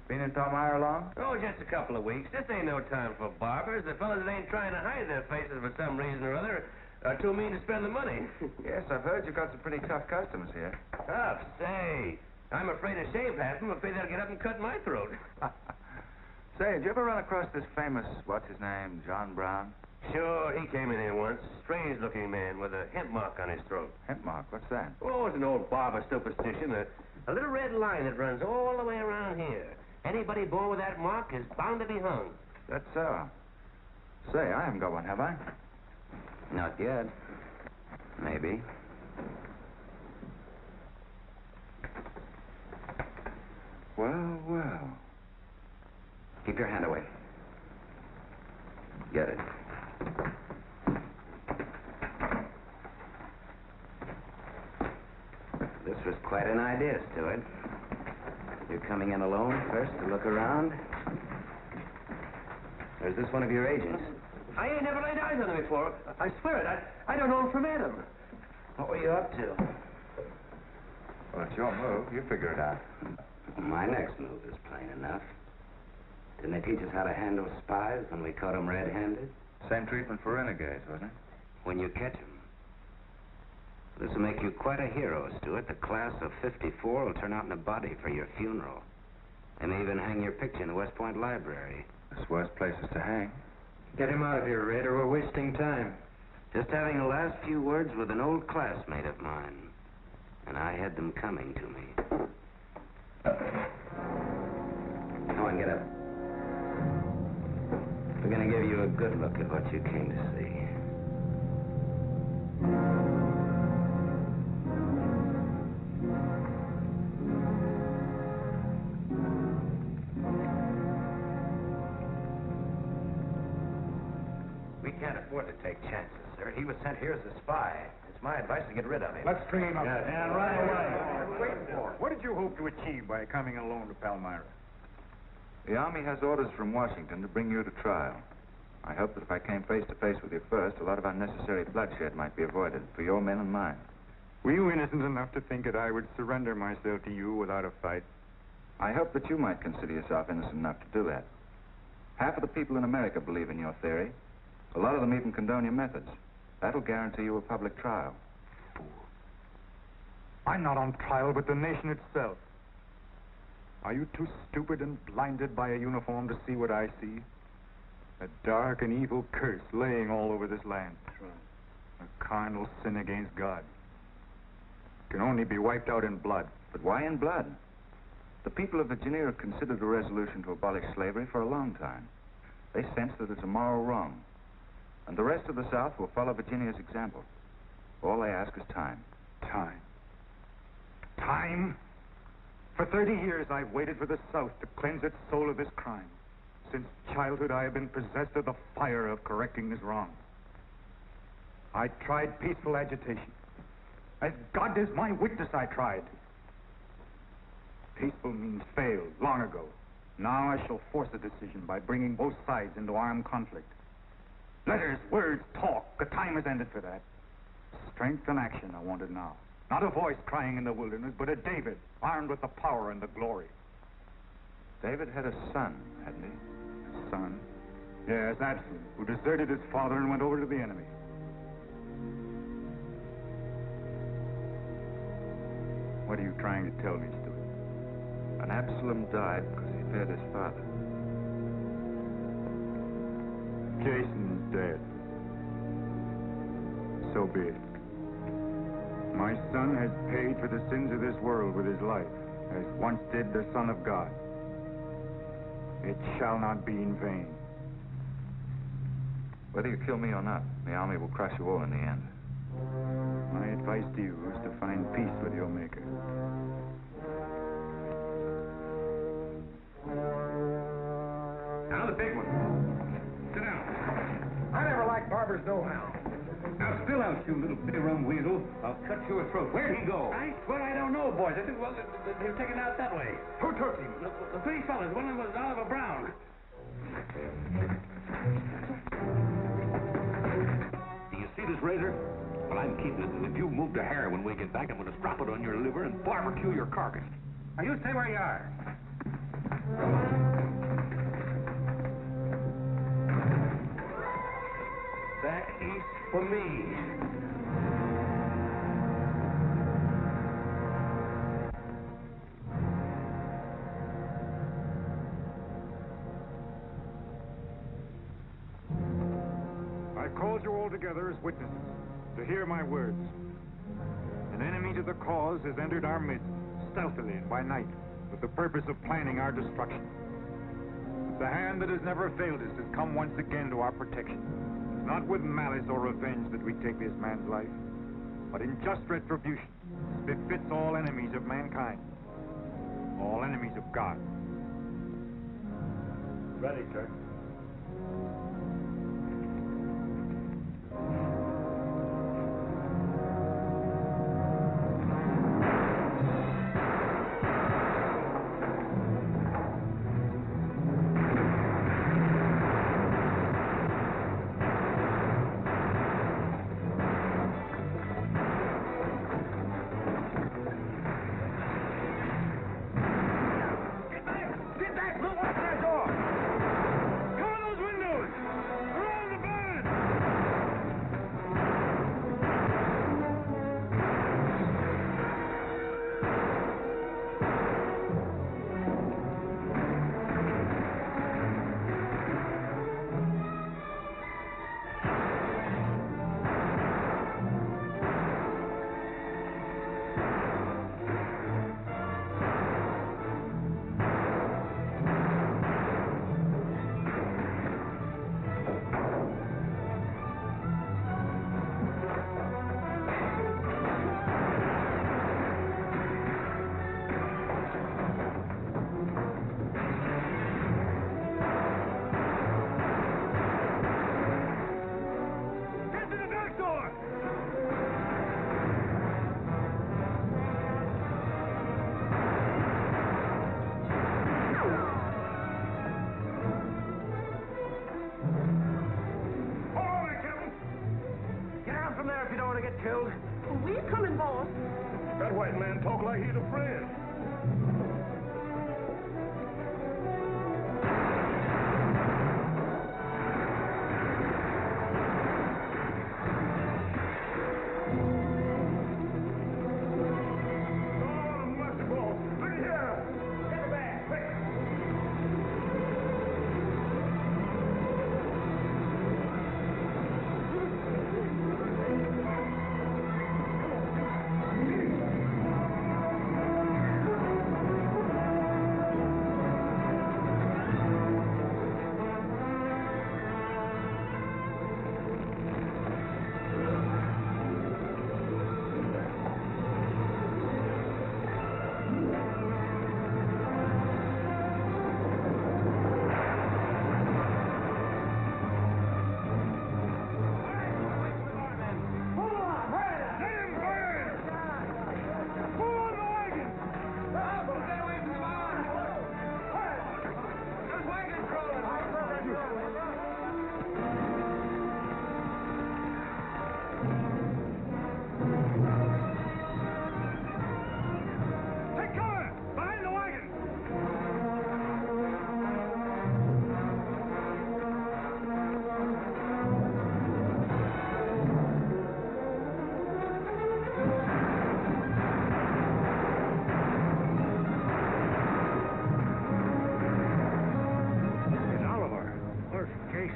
Been in Palmyra long? Oh, just a couple of weeks. This ain't no time for barbers. The fellas that ain't trying to hide their faces for some reason or other are too mean to spend the money. Yes, I've heard you've got some pretty tough customers here. Tough? Say, I'm afraid to shave half of them. I'm afraid they'll get up and cut my throat. Say, did you ever run across this famous, what's his name, John Brown? Sure, he came in here once. Strange-looking man with a hemp mark on his throat. Hemp mark? What's that? Oh, it's an old barber superstition. A little red line that runs all the way around here. Anybody born with that mark is bound to be hung. That's so. Say, I haven't got one, have I? Not yet. Maybe. Well, well. Keep your hand away. Get it. This was quite an idea, Stuart. You're coming in alone first to look around? Or is this one of your agents? I ain't never laid eyes on him before. I swear it. I don't know him from Adam. What were you up to? Well, it's your move. You figure it out. My next move is plain enough. Didn't they teach us how to handle spies when we caught them red-handed? Same treatment for renegades, wasn't it? When you catch them. This will make you quite a hero, Stuart. The class of '54 will turn out in a body for your funeral. They may even hang your picture in the West Point Library. There's worse places to hang. Get him out of here, Red, or we're wasting time. Just having the last few words with an old classmate of mine. And I had them coming to me. Come on, get up. We're going to give you a good look at what you came to see. take chances, sir. He was sent here as a spy. It's my advice to get rid of him. Let's string him up. Yes. And right away. Wait for. What did you hope to achieve by coming alone to Palmyra? The Army has orders from Washington to bring you to trial. I hope that if I came face to face with you first, a lot of unnecessary bloodshed might be avoided for your men and mine. Were you innocent enough to think that I would surrender myself to you without a fight? I hope that you might consider yourself innocent enough to do that. Half of the people in America believe in your theory. A lot of them even condone your methods. That'll guarantee you a public trial. I'm not on trial, but the nation itself. Are you too stupid and blinded by a uniform to see what I see? A dark and evil curse laying all over this land. A carnal sin against God. Can only be wiped out in blood. But why in blood? The people of Virginia have considered a resolution to abolish slavery for a long time. They sense that it's a moral wrong. And the rest of the South will follow Virginia's example. All they ask is time. Time. Time? For 30 years, I've waited for the South to cleanse its soul of this crime. Since childhood, I have been possessed of the fire of correcting this wrong. I tried peaceful agitation. As God is my witness, I tried. Peaceful means failed long ago. Now I shall force a decision by bringing both sides into armed conflict. Letters, words, talk. The time has ended for that. Strength and action I wanted now. Not a voice crying in the wilderness, but a David, armed with the power and the glory. David had a son, hadn't he? Son? Yes, Absalom, who deserted his father and went over to the enemy. What are you trying to tell me, Stuart? And Absalom died because he feared his father. Jason's dead. So be it. My son has paid for the sins of this world with his life, as once did the Son of God. It shall not be in vain. Whether you kill me or not, the Army will crush you all in the end. My advice to you is to find peace with your Maker. Now the big one. Sit down. I never liked barbers no-how. Now spill out, you little bit-rum weasel. I'll cut your throat. Where'd he go? I swear I don't know, boys. I think, well, they were taken out that way. Who took him? The three fellas. One of them was Oliver Brown. Do you see this razor? Well, I'm keeping it, and if you move a hair when we get back, I'm going to strap it on your liver and barbecue your carcass. Now, you stay where you are. Back east for me. I called you all together as witnesses to hear my words. An enemy to the cause has entered our midst, stealthily and by night, with the purpose of planning our destruction. But the hand that has never failed us has come once again to our protection. Not with malice or revenge that we take this man's life, but in just retribution, as befits all enemies of mankind, all enemies of God. Ready, sir. Get back! Look, watch that door! Cover those windows! killed? We're coming, boss. That white man talk like he's a friend.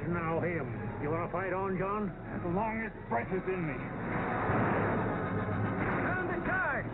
Now him. You want to fight on, John? As long as breath is in me. Turn the charge!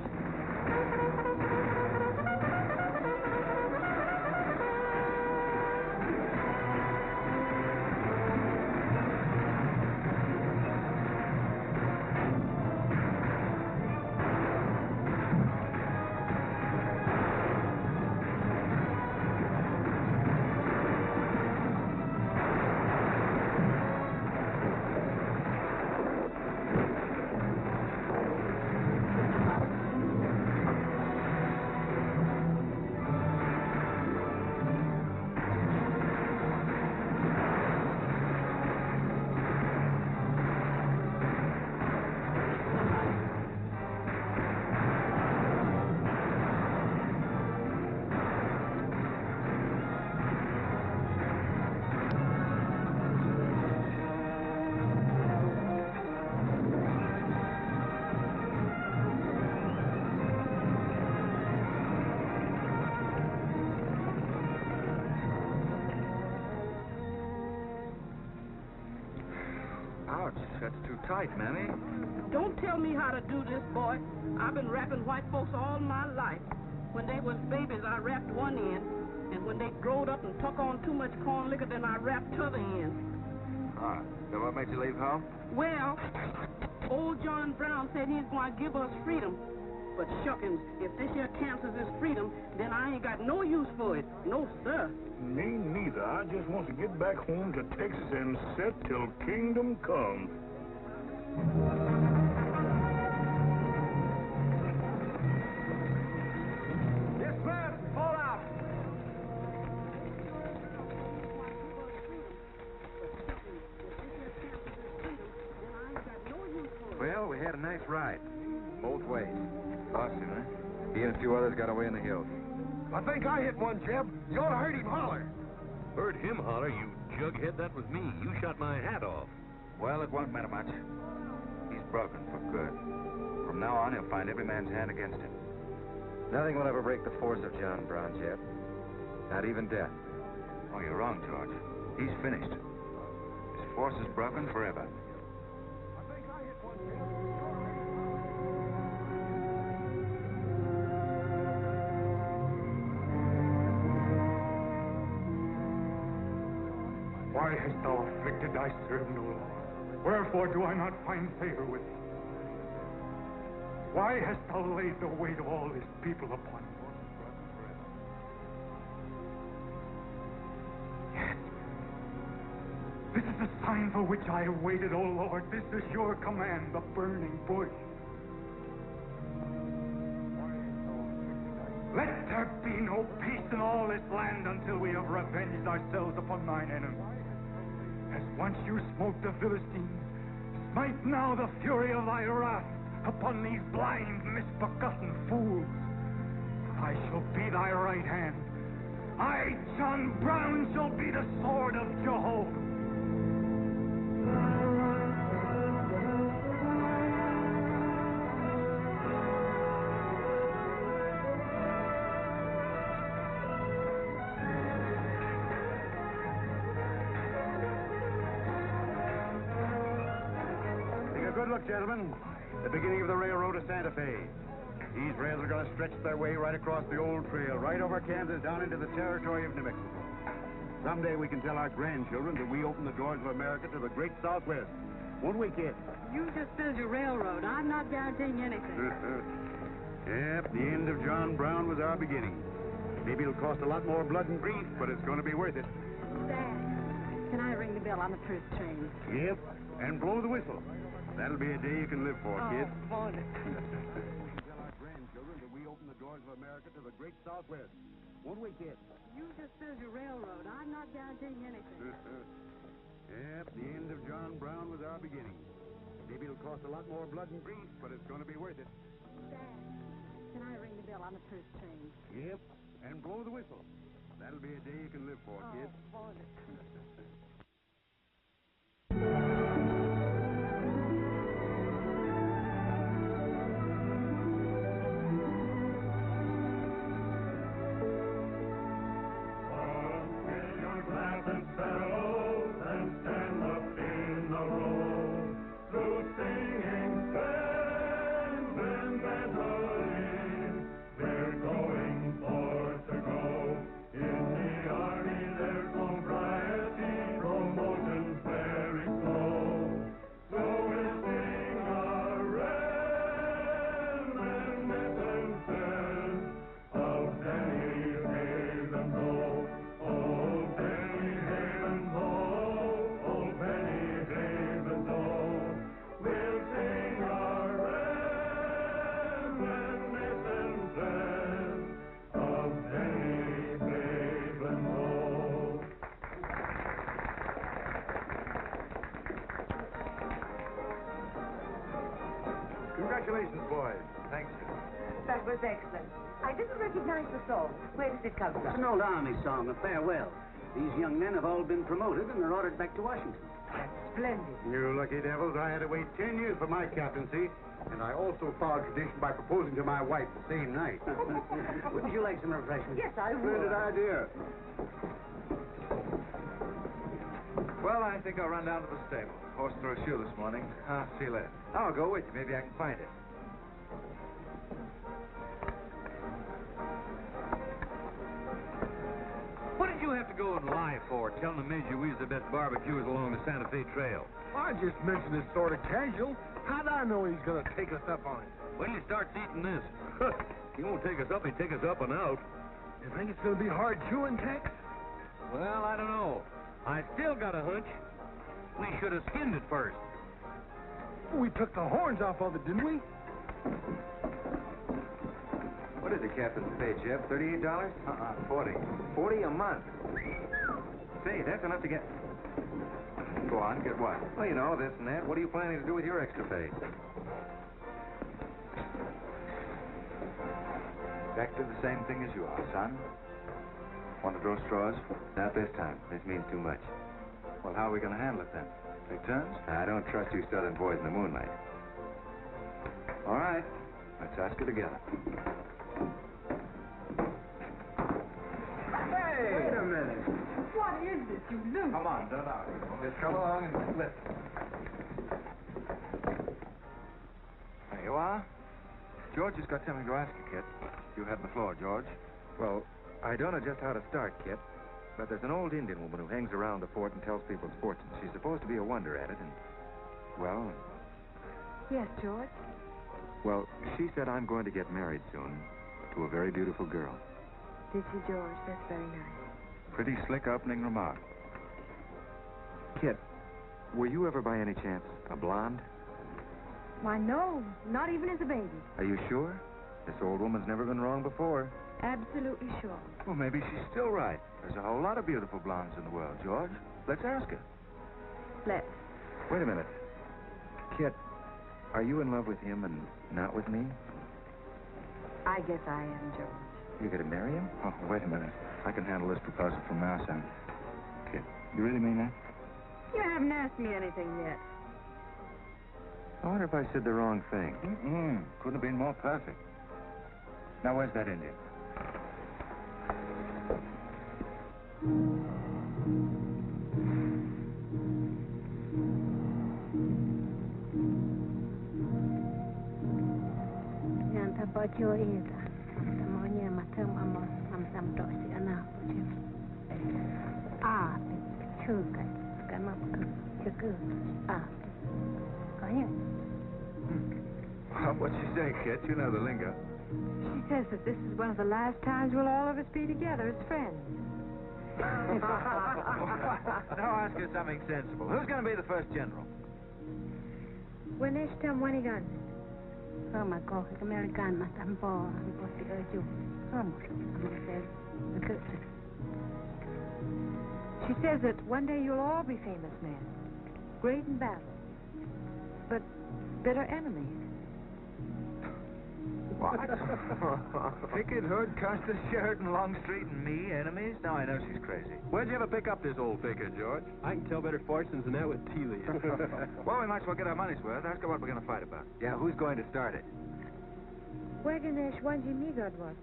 Ouch, that's too tight, Mammy. Don't tell me how to do this, boy. I've been wrapping white folks all my life. When they was babies, I wrapped one end. And when they growed up and took on too much corn liquor, then I wrapped t'other end. Ah, so what makes you leave home? Well, old John Brown said he's going to give us freedom. But shuckins, if this here Kansas is freedom, then I ain't got no use for it. No, sir. Me neither. I just want to get back home to Texas and set till kingdom comes. Yes, sir. Fall out. Well, we had a nice ride. Both ways. Lost him, huh? He and a few others got away in the hills. I think I hit one, Jeb. You ought to heard him holler. Heard him holler, you jughead. That was me. You shot my hat off. Well, it won't matter much. He's broken for good. From now on, he'll find every man's hand against him. Nothing will ever break the force of John Brown, Jeb. Not even death. Oh, you're wrong, George. He's finished. His force is broken forever. Why hast thou afflicted thy servant, O Lord? Wherefore do I not find favor with thee? Why hast thou laid the weight of all this people upon me? Yes. This is the sign for which I have waited, O Lord. This is your command, the burning bush. Let there be no peace in all this land until we have revenged ourselves upon thine enemies. As once you smote the Philistines, Smite now the fury of thy wrath upon these blind, misbegotten fools. I shall be thy right hand. I, John Brown, shall be the sword of Jehovah. Take a good look, gentlemen. The beginning of the railroad to Santa Fe. These rails are going to stretch their way right across the old trail, right over Kansas, down into the territory of New Mexico. Someday we can tell our grandchildren that we opened the doors of America to the great Southwest. Won't we, kid? You just build your railroad. I'm not guaranteeing anything. Yep, the end of John Brown was our beginning. Maybe it'll cost a lot more blood and grief, but it's going to be worth it. Dad, can I ring the bell on the first train? Yep, and blow the whistle. That'll be a day you can live for, kid. Won't it? Tell our grandchildren that we opened the doors of America to the great Southwest. Won't we, kid? You just build your railroad. I'm not guaranteeing anything. Yep, the end of John Brown was our beginning. Maybe it'll cost a lot more blood and grief, but it's going to be worth it. Dad, can I ring the bell on the first train? Yep, and blow the whistle. That'll be a day you can live for, kid. Won't it? Congratulations, boys. Thank you. That was excellent. I didn't recognize the song. Where did it come It's from? an old Army song, a farewell. These young men have all been promoted and are ordered back to Washington. That's splendid. You lucky devils, I had to wait 10 years for my captaincy, and I also followed tradition by proposing to my wife the same night. Wouldn't you like some refreshment? Yes, I would. Splendid idea. Well, I think I'll run down to the stable. Horse threw a shoe this morning. I'll see you later. I'll go with you. Maybe I can find it. What did you have to go and lie for, telling the Major we was the best barbecuers along the Santa Fe Trail? I just mentioned it sort of casual. How'd I know he's going to take us up on it? When he starts eating this, he won't take us up, he'll take us up and out. You think it's going to be hard chewing, Tex? Well, I don't know. I still got a hunch. We should have skinned it first. We took the horns off of it, didn't we? What is the captain's pay, Jeff? $38? 40. 40 a month. Say, that's enough to get... Go on, get what? Well, you know, this and that. What are you planning to do with your extra pay? Exactly the same thing as you are, son. Want to throw straws? Not this time. This means too much. Well, how are we going to handle it then? Take turns? I don't trust you southern boys in the moonlight. All right. Let's ask it together. Hey! Wait a minute. What is this, you loose? Come on, don't out. Just come along and listen. There you are. George has got something to ask you, Kit. You have the floor, George. Well, I don't know just how to start, Kit, but there's an old Indian woman who hangs around the fort and tells people's fortunes. She's supposed to be a wonder at it, and, well, Yes, George. well, she said I'm going to get married soon to a very beautiful girl. Did she, George? That's very nice. Pretty slick opening remark. Kit, were you ever by any chance a blonde? Why, no, not even as a baby. Are you sure? This old woman's never been wrong before. Absolutely sure. Well, maybe she's still right. There's a whole lot of beautiful blondes in the world, George. Let's ask her. Let's. Wait a minute. Kit, are you in love with him and not with me? I guess I am, George. You going to marry him? Oh, wait a minute. I can handle this proposal from now on. Kit, you really mean that? You haven't asked me anything yet. I wonder if I said the wrong thing. Couldn't have been more perfect. Now, where's that Indian? Nyanta bajo ida. Semuanya macam am dosi anak bajo. Juga karena juga Kaya. What'd she say, Kit? You know the lingo. She says that this is one of the last times we'll all of us be together as friends. Now ask her something sensible. Who's going to be the first general? When is Wanigan? Sama kau American macam bo si aju. Kamu sama She says that one day you'll all be famous men, great in battle, but bitter enemies. What? Pickett, Hood, Custer, Sheridan, Longstreet, and me, enemies? Now I know she's crazy. Where'd you ever pick up this old figure, George? I can tell better fortunes than that with tea leaves. Well, we might as well get our money's worth. Ask her what we're going to fight about. Yeah, who's going to start it? Waganesh Wanji Migod was.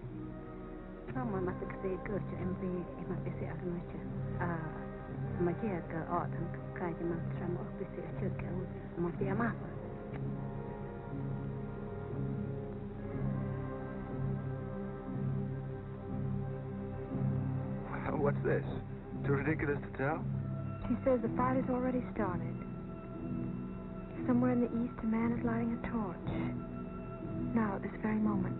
sama masuk ke kerja MP emak bisi akan macam macam ke orang kerja macam sama bisi kerja macam apa? What's this? Too ridiculous to tell? She says the fight has already started. Somewhere in the east, a man is lighting a torch. Now, at this very moment,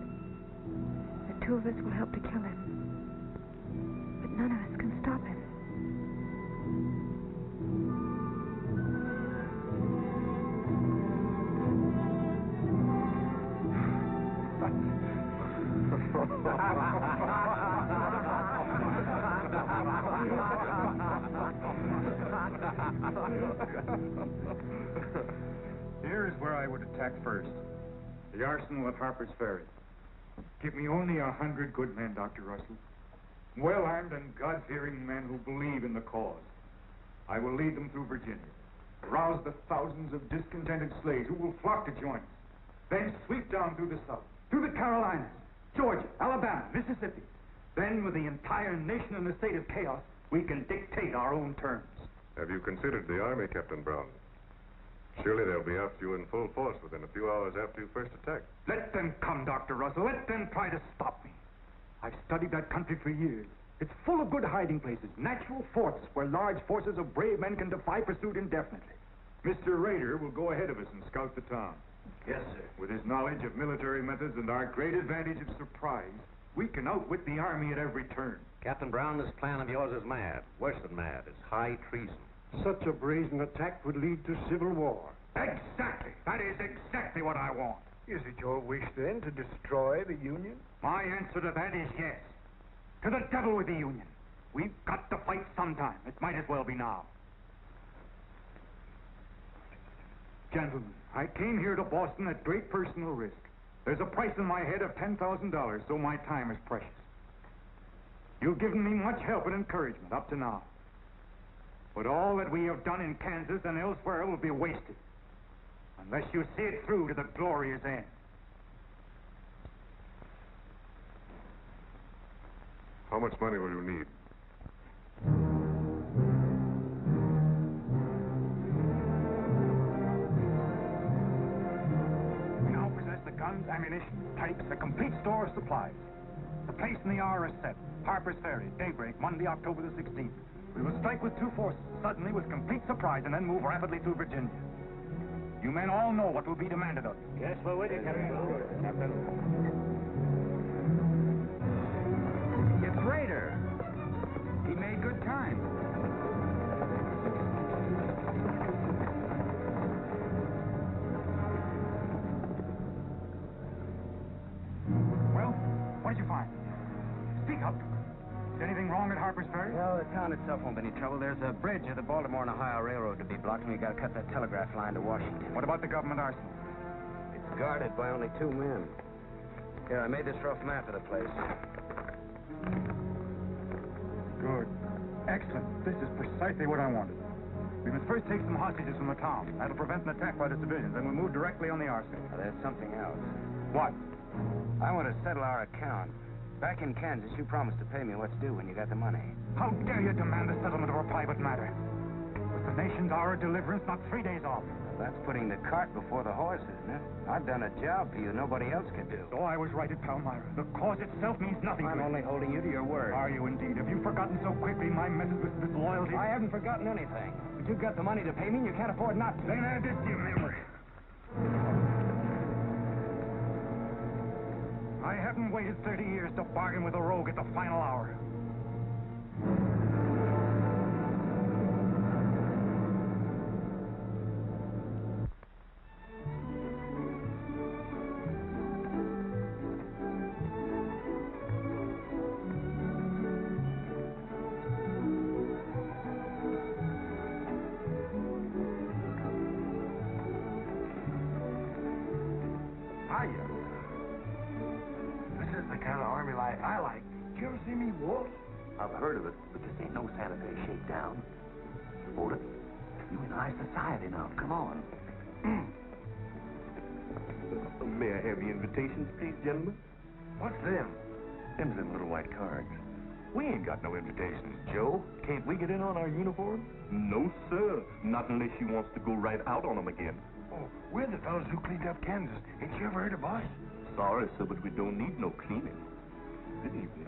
the two of us will help to kill him. But none of us can stop him. Here is where I would attack first. The arsenal at Harper's Ferry. Give me only 100 good men, Dr. Russell. Well-armed and God-fearing men who believe in the cause. I will lead them through Virginia. Rouse the thousands of discontented slaves who will flock to join us. Then sweep down through the South, through the Carolinas, Georgia, Alabama, Mississippi. Then, with the entire nation in a state of chaos, we can dictate our own terms. Have you considered the Army, Captain Brown? Surely they'll be after you in full force within a few hours after you first attack. Let them come, Dr. Russell. Let them try to stop me. I've studied that country for years. It's full of good hiding places, natural forts where large forces of brave men can defy pursuit indefinitely. Mr. Rader will go ahead of us and scout the town. Yes, sir. With his knowledge of military methods and our great advantage of surprise, we can outwit the Army at every turn. Captain Brown, this plan of yours is mad. Worse than mad. It's high treason. Such a brazen attack would lead to civil war. Exactly. That is exactly what I want. Is it your wish, then, to destroy the Union? My answer to that is yes. To the devil with the Union. We've got to fight sometime. It might as well be now. Gentlemen, I came here to Boston at great personal risk. There's a price on my head of $10,000, so my time is precious. You've given me much help and encouragement up to now. But all that we have done in Kansas and elsewhere will be wasted unless you see it through to the glorious end. How much money will you need? We now possess the guns, ammunition, tanks, a complete store of supplies. The place and the hour is set. Harper's Ferry, daybreak, Monday, October the 16th. We will strike with two forces, suddenly with complete surprise, and then move rapidly to Virginia. You men all know what will be demanded of you. Yes, we're with you, Captain. It's Rader. He made good time. Well, what did you find? Speak up. Is anything wrong at Harper's? Harper's Ferry? No, the town itself won't be any trouble. There's a bridge of the Baltimore and Ohio Railroad to be blocked, and we got to cut that telegraph line to Washington. What about the government arsenal? It's guarded by only 2 men. Here, I made this rough map of the place. Good. Excellent. This is precisely what I wanted. We must first take some hostages from the town. That'll prevent an attack by the civilians. Then we'll move directly on the arsenal. Now, there's something else. What? I want to settle our account. Back in Kansas, you promised to pay me what's due when you got the money. How dare you demand the settlement of a private matter? With the nation's hour of deliverance not 3 days off. Well, that's putting the cart before the horse, isn't it? I've done a job for you nobody else could do. So I was right at Palmyra. The cause itself means nothing to I'm you. only holding you to your word. Are you indeed? Have you forgotten so quickly my message with loyalty? I haven't forgotten anything. But you've got the money to pay me, and you can't afford not to. Then add this to your memory. I haven't waited 30 years to bargain with a rogue at the final hour. I like. Did you ever see me walk? I've heard of it, but this ain't no Santa Fe shakedown. Hold it. You in high society now. Come on. May I have the invitations, please, gentlemen? What's them? Them's them little white cards. We ain't got no invitations, Joe. Can't we get in on our uniform? No, sir. Not unless she wants to go right out on them again. Oh, we're the fellows who cleaned up Kansas. Ain't you ever heard of us? Sorry, sir, but we don't need no cleaning. Good evening.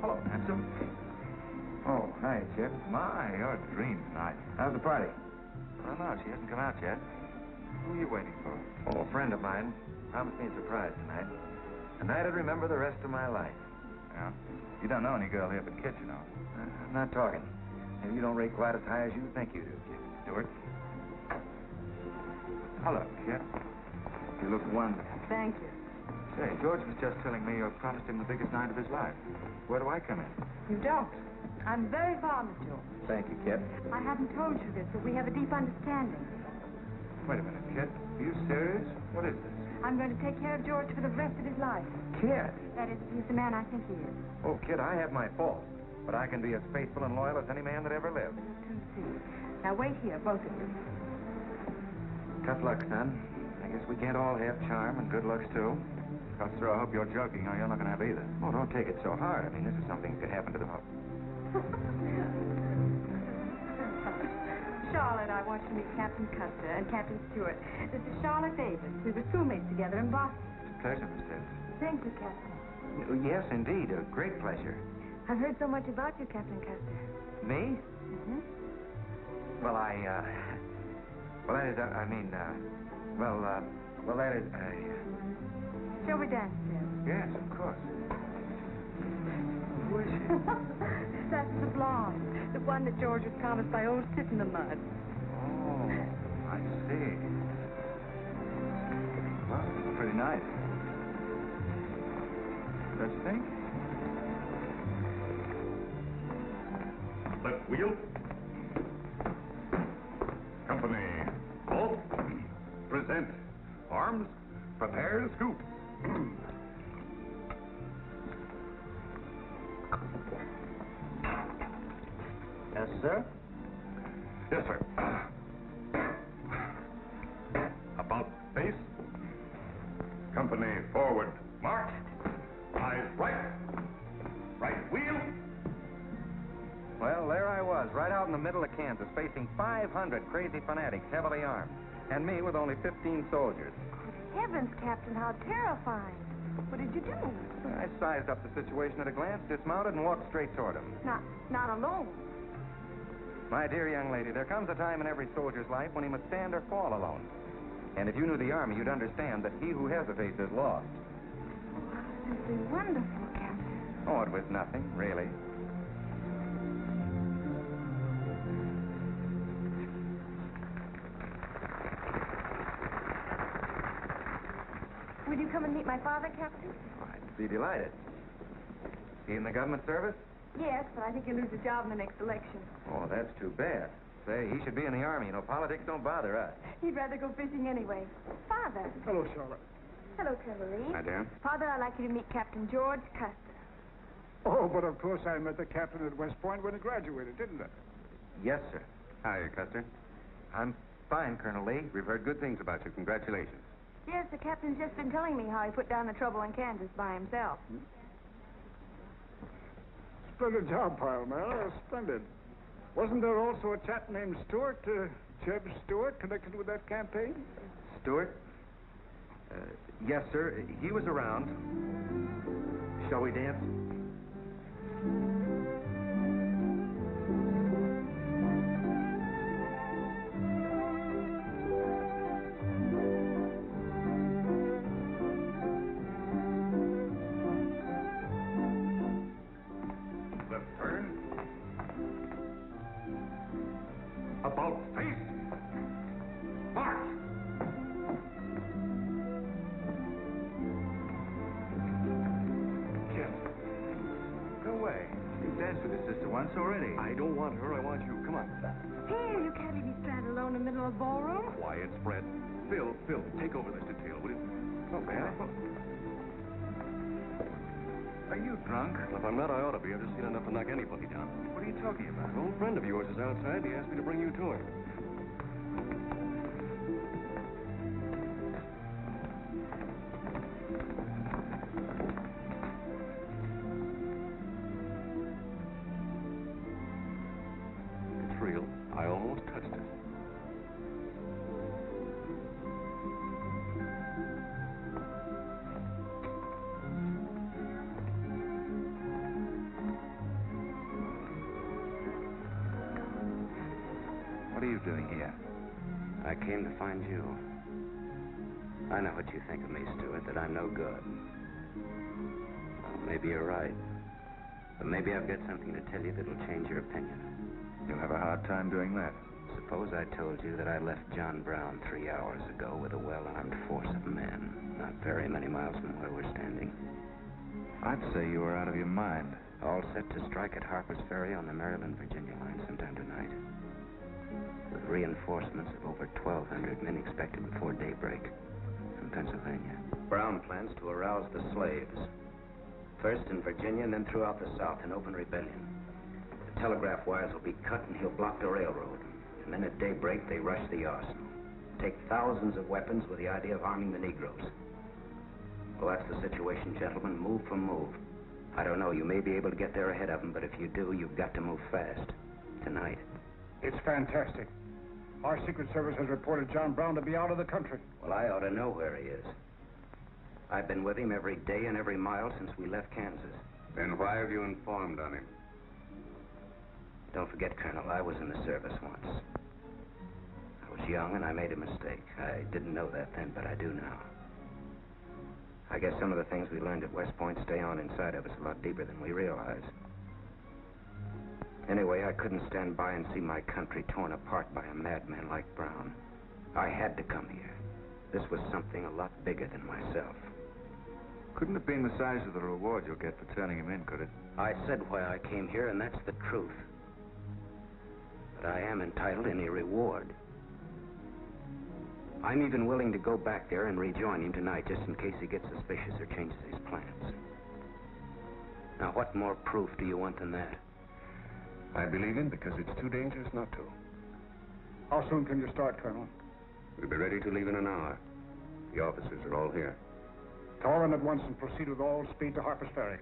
Hello, handsome. Oh, hi, Chip. My, you're a dream tonight. How's the party? I don't know. She hasn't come out yet. Who are you waiting for? Oh, a friend of mine. Promised me a surprise tonight. A night I'd remember the rest of my life. Yeah? You don't know any girl here but Kit, you know. I'm not talking. Maybe you don't rate quite as high as you think you do, Kit Stewart. Hello, Kit. You look wonderful. Thank you. Say, George was just telling me you promised him the biggest night of his life. Where do I come in? You don't. I'm very fond of George. Thank you, Kit. I haven't told you this, but we have a deep understanding. Wait a minute, Kit. Are you serious? What is this? I'm going to take care of George for the rest of his life. Kit! That is, he's the man I think he is. Oh, Kit, I have my faults. But I can be as faithful and loyal as any man that ever lived. To see. Now, wait here, both of you. Tough luck, son. I guess we can't all have charm and good looks, too. Custer, I hope you're joking, or you're not going to have either. Oh, don't take it so hard. I mean, this is something that could happen to the... Charlotte, I want you to meet Captain Custer and Captain Stewart. This is Charlotte Davis. We were schoolmates together in Boston. It's a pleasure, Miss Davis. Thank you, Captain. Yes, indeed. A great pleasure. I've heard so much about you, Captain Custer. Me? Mm-hmm. Well, well, that is, well, that is, Shall we dance, Jim? Yes, of course. Who is she? That's the blonde. The one that George was promised by old Sit in the Mud. Oh, I see. Well, it's pretty nice. Don't you think? Left wheel. Company. Both. Present. Arms. Prepare to scoop. Yes, sir? Yes, sir. About face. Company forward. March. Eyes right. Right wheel. Well, there I was, right out in the middle of Kansas, facing 500 crazy fanatics, heavily armed. And me with only 15 soldiers. Heavens, Captain, how terrifying. What did you do? I sized up the situation at a glance, dismounted, and walked straight toward him. Not alone. My dear young lady, there comes a time in every soldier's life when he must stand or fall alone. And if you knew the Army, you'd understand that he who has a face is lost. Simply wonderful, Captain. Oh, it was nothing, really. Will you come and meet my father, Captain? I'd be delighted. He in the government service? Yes, but I think he'll lose his job in the next election. Oh, that's too bad. Say, he should be in the Army. You know, politics don't bother us. He'd rather go fishing anyway. Father. Hello, Charlotte. Hello, Kimberly. My dear. Father, I'd like you to meet Captain George Custer. Oh, but of course I met the captain at West Point when he graduated, didn't I? Yes, sir. Hi, Custer. I'm fine, Colonel Lee. We've heard good things about you. Congratulations. Yes, the captain's just been telling me how he put down the trouble in Kansas by himself. Splendid job, Pile, splendid. Wasn't there also a chap named Stewart, Jeb Stewart, connected with that campaign? Stewart? Yes, sir. He was around. Shall we dance? Left turn. About face. March. Jim. Go away. You've danced with your sister once already. I don't want her. I want you. Come on. Here, you can't leave me stranded alone in the middle of the ballroom. Quiet, Fred. Phil, take over this detail, will you? Oh, man. Are you drunk? Well, if I'm not, I ought to be. I've just seen enough to knock anybody down. What are you talking about? An old friend of yours is outside. He asked me to bring you to him. It's real. I almost touched it. What are you doing here? I came to find you. I know what you think of me, Stewart, that I'm no good. Well, maybe you're right. But maybe I've got something to tell you that'll change your opinion. You'll have a hard time doing that. Suppose I told you that I left John Brown 3 hours ago with a well-armed force of men, not very many miles from where we're standing. I'd say you were out of your mind. All set to strike at Harper's Ferry on the Maryland-Virginia line sometime tonight. With reinforcements of over 1,200 men expected before daybreak from Pennsylvania. Brown plans to arouse the slaves. First in Virginia and then throughout the South in open rebellion. The telegraph wires will be cut and he'll block the railroad. And then at daybreak, they rush the arsenal. Take thousands of weapons with the idea of arming the Negroes. Well, that's the situation, gentlemen, move for move. I don't know, you may be able to get there ahead of them, but if you do, you've got to move fast. Tonight. It's fantastic. Our Secret Service has reported John Brown to be out of the country. Well, I ought to know where he is. I've been with him every day and every mile since we left Kansas. Then why have you informed on him? Don't forget, Colonel, I was in the service once. I was young and I made a mistake. I didn't know that then, but I do now. I guess some of the things we learned at West Point stay on inside of us a lot deeper than we realize. Anyway, I couldn't stand by and see my country torn apart by a madman like Brown. I had to come here. This was something a lot bigger than myself. Couldn't have been the size of the reward you'll get for turning him in, could it? I said why I came here, and that's the truth. But I am entitled to any reward. I'm even willing to go back there and rejoin him tonight, just in case he gets suspicious or changes his plans. Now, what more proof do you want than that? I believe him because it's too dangerous not to. How soon can you start, Colonel? We'll be ready to leave in an hour. The officers are all here. Call them at once and proceed with all speed to Harper's Ferry.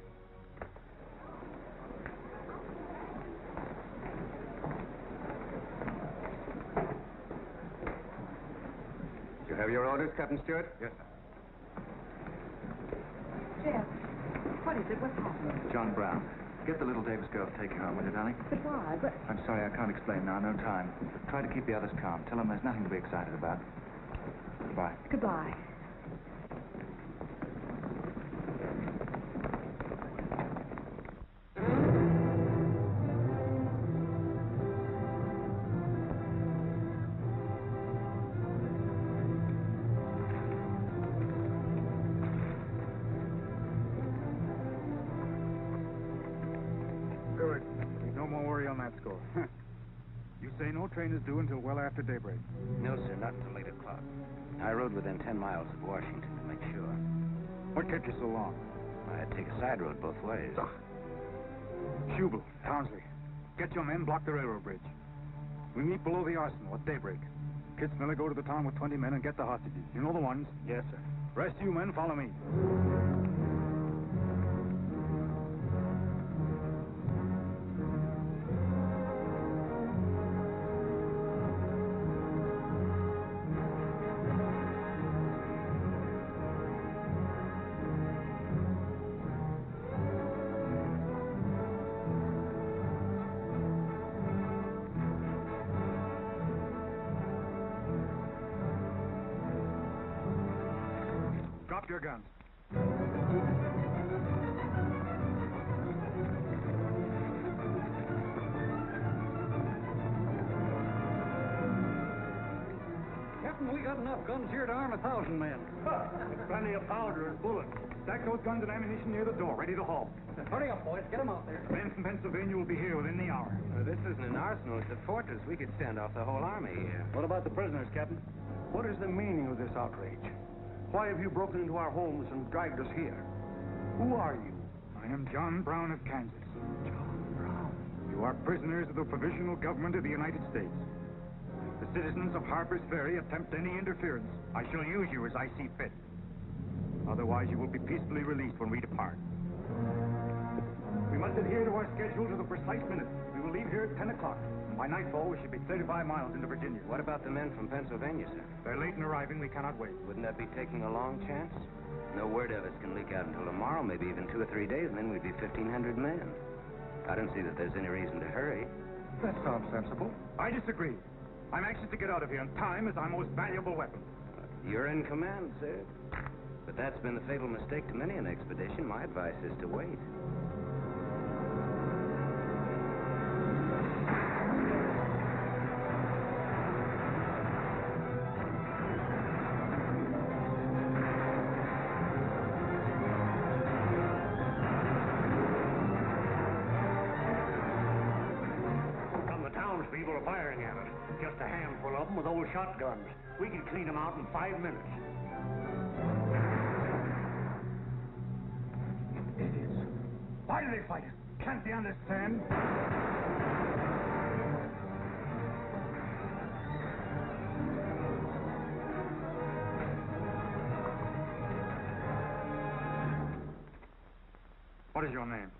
You have your orders, Captain Stewart? Yes, sir. Jeff, what is it? What's happening? John Brown. Get the little Davis girl to take you home, will you, darling? But why? But... I'm sorry, I can't explain now. No time. Try to keep the others calm. Tell them there's nothing to be excited about. Goodbye. Goodbye. Good. No more worry on that score. You say no train is due until well after daybreak. No, sir, not until 8 o'clock. I rode within 10 miles of Washington to make sure. What kept you so long? I had to take a side road both ways. Schubel, Townsley, get your men, block the railroad bridge. We meet below the arsenal at daybreak. Kitzmiller, go to the town with 20 men and get the hostages. You know the ones? Yes, sir. Rest of you men, follow me. Drop your guns. Captain, we got enough guns here to arm 1,000 men. There's plenty of powder and bullets. Stack those guns and ammunition near the door, ready to haul. Hurry up, boys. Get them out there. The men from Pennsylvania will be here within the hour. This isn't an arsenal, it's a fortress. We could stand off the whole army here. What about the prisoners, Captain? What is the meaning of this outrage? Why have you broken into our homes and dragged us here? Who are you? I am John Brown of Kansas. John Brown. You are prisoners of the provisional government of the United States. The citizens of Harper's Ferry attempt any interference, I shall use you as I see fit. Otherwise, you will be peacefully released when we depart. We must adhere to our schedule to the precise minute. We will leave here at 10 o'clock. By nightfall, we should be 35 miles into Virginia. What about the men from Pennsylvania, sir? They're late in arriving. We cannot wait. Wouldn't that be taking a long chance? No word of us can leak out until tomorrow, maybe even 2 or 3 days, and then we'd be 1,500 men. I don't see that there's any reason to hurry. That sounds sensible. I disagree. I'm anxious to get out of here, and time is our most valuable weapon. You're in command, sir. But that's been the fatal mistake to many an expedition. My advice is to wait. People are firing at us. Just a handful of them with old shotguns. We can clean them out in 5 minutes. Idiots. Why do they fight us? Can't they understand? What is your name?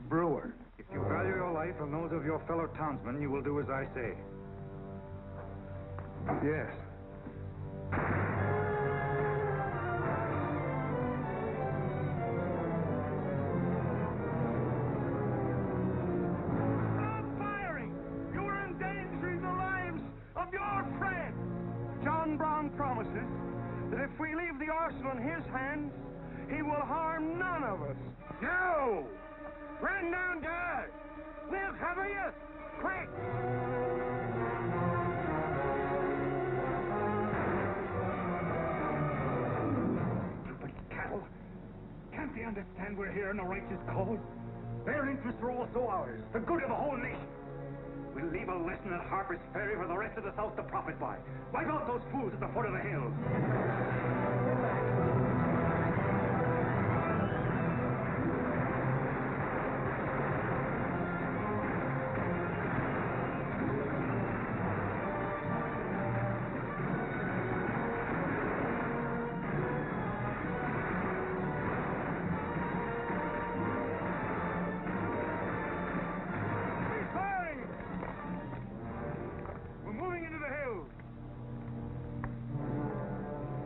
Brewer. If you value your life and those of your fellow townsmen, you will do as I say. Yes. Stop firing! You are endangering the lives of your friend. John Brown promises that if we leave the arsenal in his hands, he will harm none of us. No! Run down, guard! They'll cover you! Quick! Stupid cattle. Can't they understand we're here in a righteous cause? Their interests are also ours, the good of the whole nation. We'll leave a lesson at Harper's Ferry for the rest of the South to profit by. Wipe out those fools at the foot of the hill.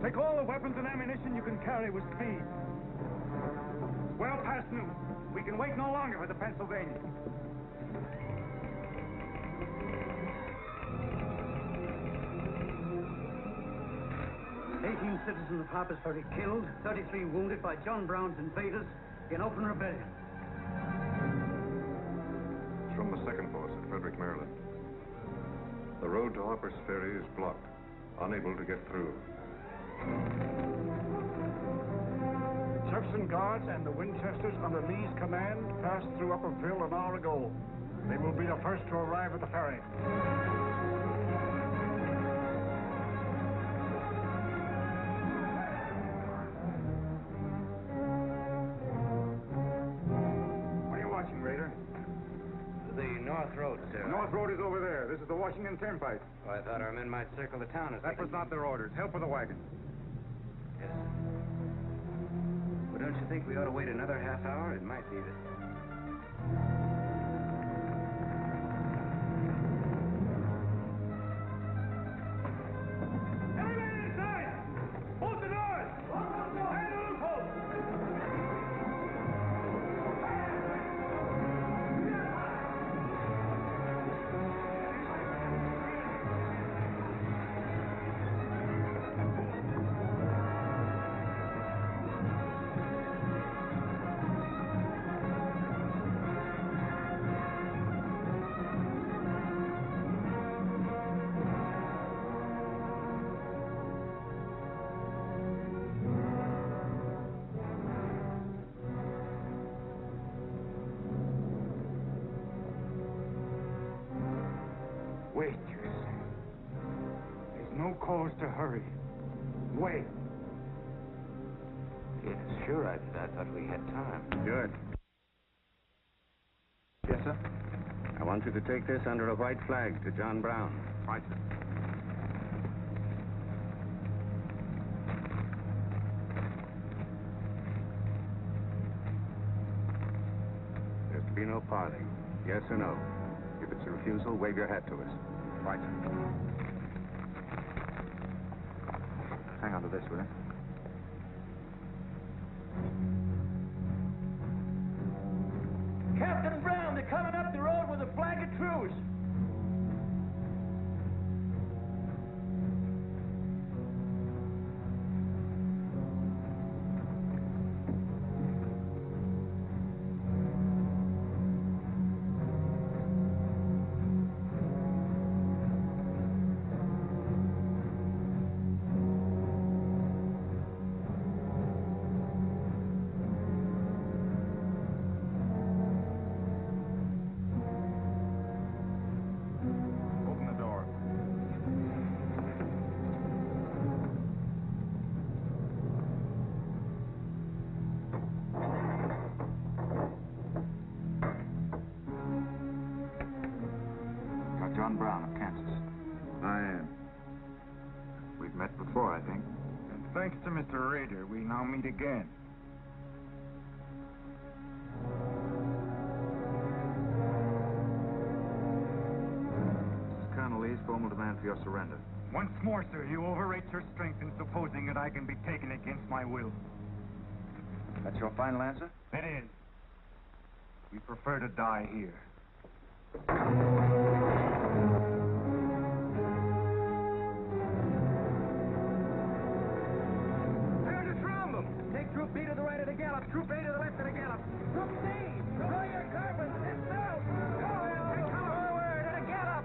Take all the weapons and ammunition you can carry with speed. Well past noon. We can wait no longer for the Pennsylvania. 18 citizens of Harper's Ferry killed, 33 wounded by John Brown's invaders in open rebellion. It's from the second boss at Frederick, Maryland. The road to Harper's Ferry is blocked, unable to get through. Jefferson Guards and the Winchesters under Lee's command passed through Upperville an hour ago. They will be the first to arrive at the ferry. What are you watching, Raider? The North Road, sir. The North Road is over there. This is the Washington Turnpike. Oh, I thought our men might circle the town. That was not their orders. Help with the wagon. Yes, sir. Well, don't you think we ought to wait another half hour? It might be that... Wait, you say. There's no cause to hurry. Wait. Yes, sure, I thought we had time. Good. Yes, sir? I want you to take this under a white flag to John Brown. Right, sir. There's to be no parley. Yes or no? If it's a refusal, wave your hat to us. Right, sir. Hang on to this, will you? Captain Brown, they're coming up the road with a flag of truce. Open the door. You're John Brown of Kansas. I am. We've met before, I think. And thanks to Mr. Rader, we now meet again. This is Colonel Lee's formal demand for your surrender. Once more, sir, you overrate your strength in supposing that I can be taken against my will. That's your final answer? It is. We prefer to die here. There's a trombone. Take Troop B to the right of the gallop. Troop A to the left of the gallop. Troop C, draw your carbons. It's out. Come forward at a gallop.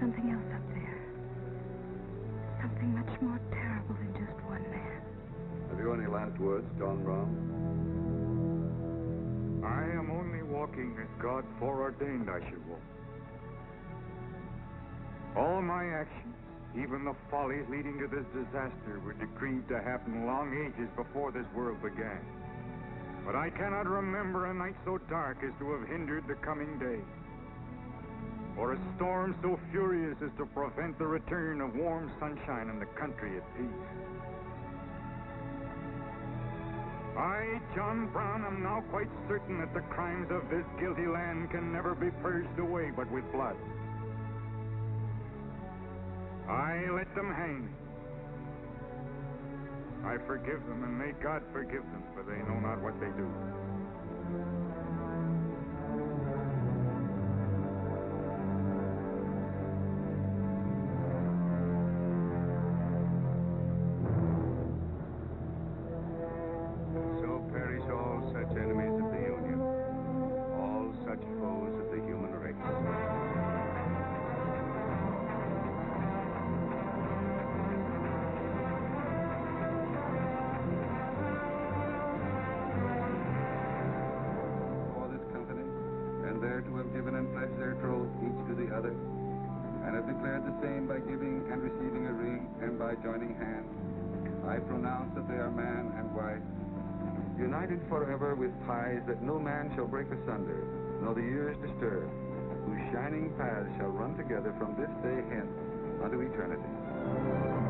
something else up there. Something much more terrible than just one man. Have you any last words, John Brown? I am only walking as God foreordained I should walk. All my actions, even the follies leading to this disaster, were decreed to happen long ages before this world began. But I cannot remember a night so dark as to have hindered the coming day, or a storm so furious as to prevent the return of warm sunshine and the country at peace. I, John Brown, am now quite certain that the crimes of this guilty land can never be purged away but with blood. I let them hang me. I forgive them, and may God forgive them, for they know not what they do. So perish all such enemies of the Union, all such foes of the human race. There to have given and pledged their troth each to the other, and have declared the same by giving and receiving a ring and by joining hands, I pronounce that they are man and wife, united forever with ties that no man shall break asunder, nor the years disturb, whose shining paths shall run together from this day hence unto eternity.